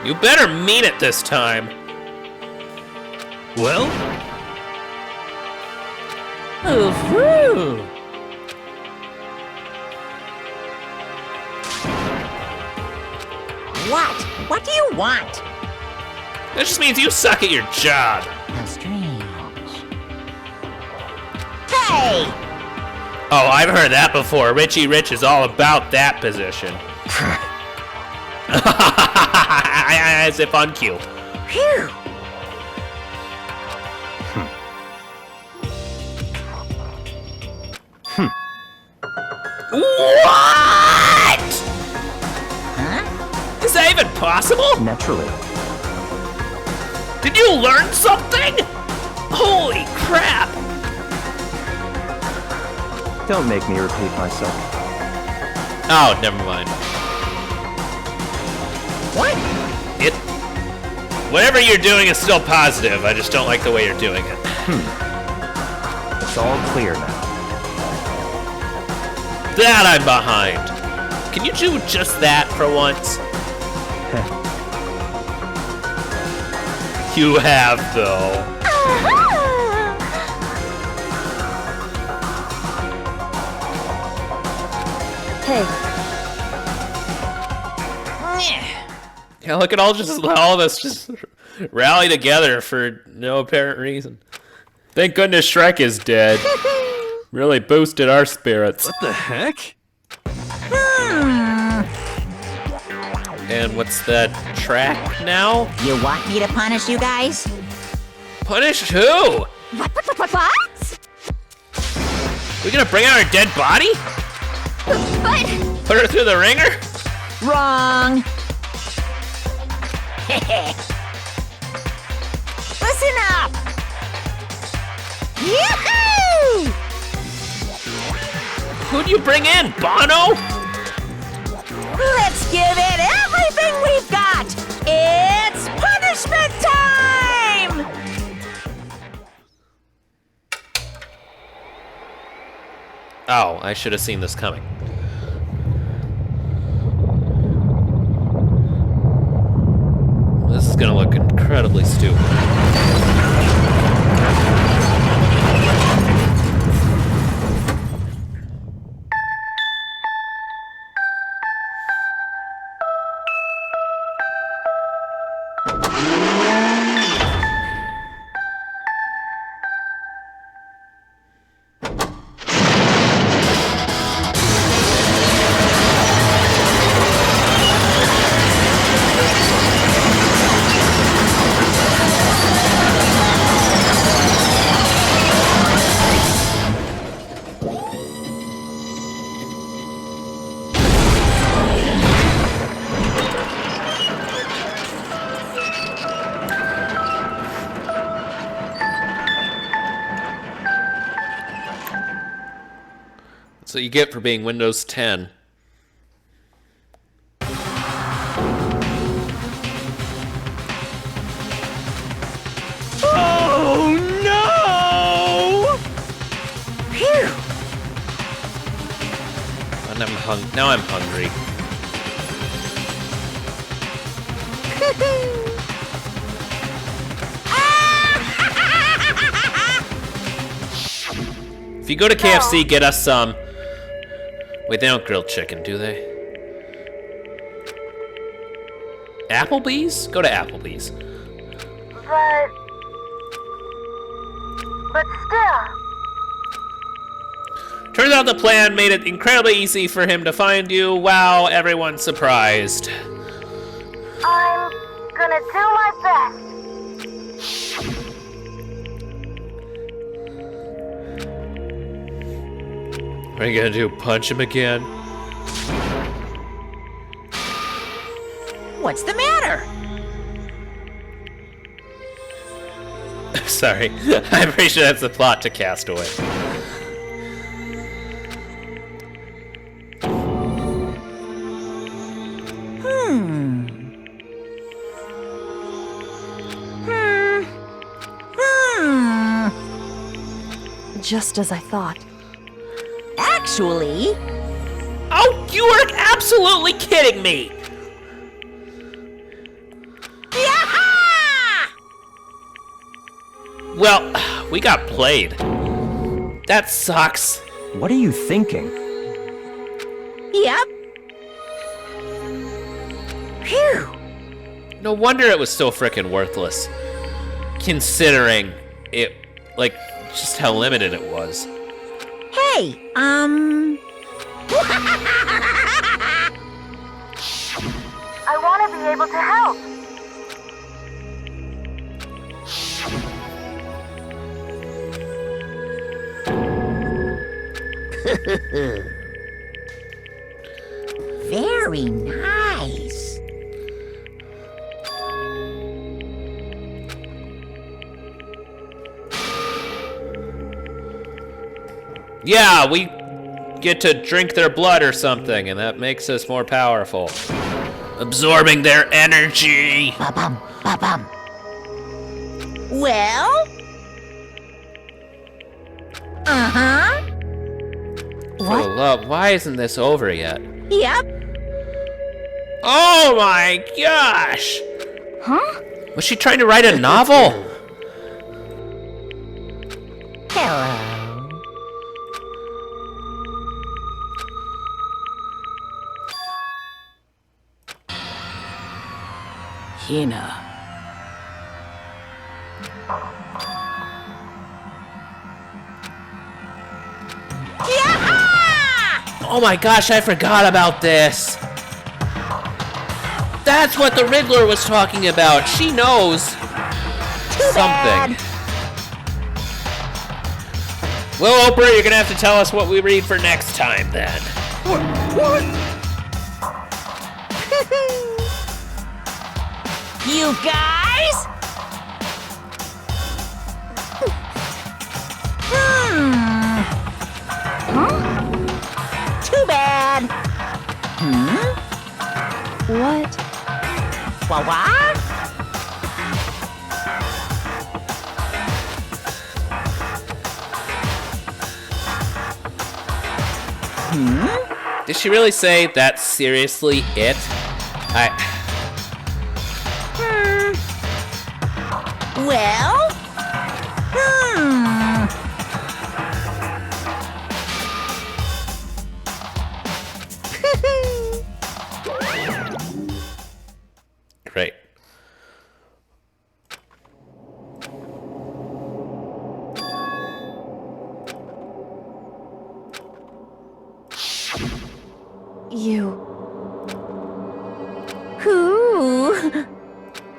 You better mean it this time. Well, Ooh-hoo. What? What do you want? That just means you suck at your job. How strange. Hey! Oh, I've heard that before. Richie Rich is all about that position. As if on cue. Phew! What? Huh? Is that even possible? Naturally. Did you learn something? Holy crap! Don't make me repeat myself. Oh, never mind. What? Whatever you're doing is still positive. I just don't like the way you're doing it. It's all clear now. That I'm behind. Can you do just that for once? You have, though. hey, Yeah, look at all of us just rally together for no apparent reason. Thank goodness Shrek is dead. Really boosted our spirits. What the heck? And what's that track now? You want me to punish you guys? Punish who? What? We gonna bring out our dead body? But Put her through the ringer? Wrong. Listen up. Yahoo! Who'd you bring in, Bono? Let's give it everything we've got. It's punishment time! Oh, I should have seen this coming. This is gonna look incredibly stupid. That's what you get for being Windows 10. Oh no! Phew! And now I'm hungry. If you go to KFC, get us some. Wait, they don't grill chicken, do they? Applebee's? Go to Applebee's. But still. Turns out the plan made it incredibly easy for him to find you. Wow, everyone's surprised. I'm gonna do my best. What are you gonna do, punch him again? What's the matter? Sorry, I'm pretty sure that's the plot to Castaway. Just as I thought. Actually, Oh, you are absolutely kidding me! yaha! Well, we got played. That sucks. What are you thinking? Yep. Phew. No wonder it was so frickin' worthless. Considering it, like, just how limited it was. Hey, I want to be able to help. very nice. Yeah, we get to drink their blood or something, and that makes us more powerful. Absorbing their energy. Ba-bum, ba-bum. Well? Uh-huh. For the love, why isn't this over yet? Yep. Oh my gosh! Huh? Was she trying to write a novel? Hello. Hina. Oh my gosh, I forgot about this. That's what the Riddler was talking about. She knows something. Well, Oprah, you're gonna have to tell us what we read for next time then. What? You guys? Too bad. What? What? Did she really say that's seriously it? Well? Great. You. Who?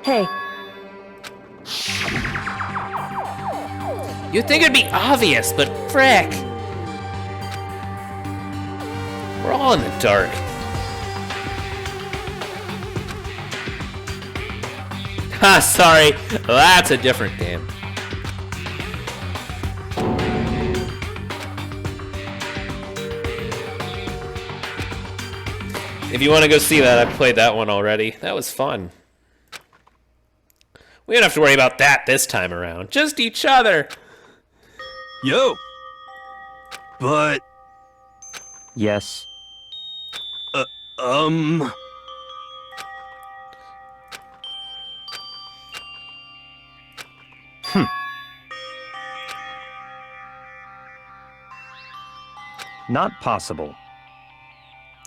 Hey, You'd think it'd be obvious, but frick. We're all in the dark. Ha, sorry. That's a different game. If you want to go see that, I played that one already. That was fun. We don't have to worry about that this time around. Just each other. Yo. But, Yes. Not possible.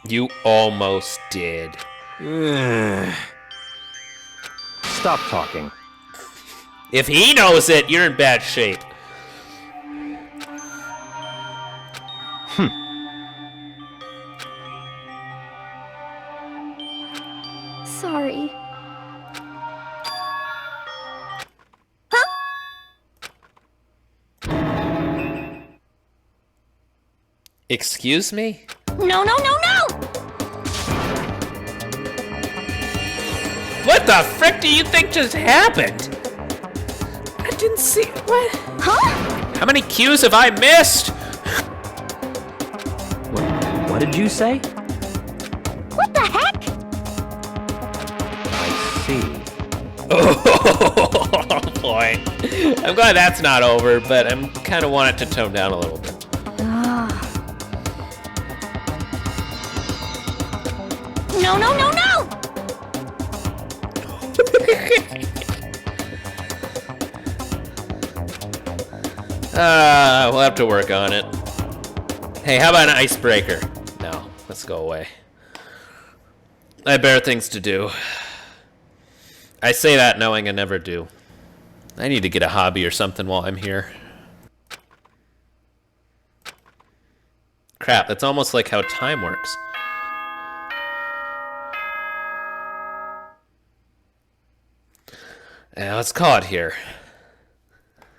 You almost did. Stop talking. If he knows it, you're in bad shape. Sorry. Excuse me? No, no, no, no! What the frick do you think just happened? I didn't see. What? Huh? How many cues have I missed? What did you say? What the heck? I see. Oh boy. I'm glad that's not over, but I'm kind of want it to tone down a little bit. No, no, no, no! We'll have to work on it. Hey, how about an icebreaker? No, let's go away. I have better things to do. I say that knowing I never do. I need to get a hobby or something while I'm here. Crap, that's almost like how time works. Yeah, let's call it here.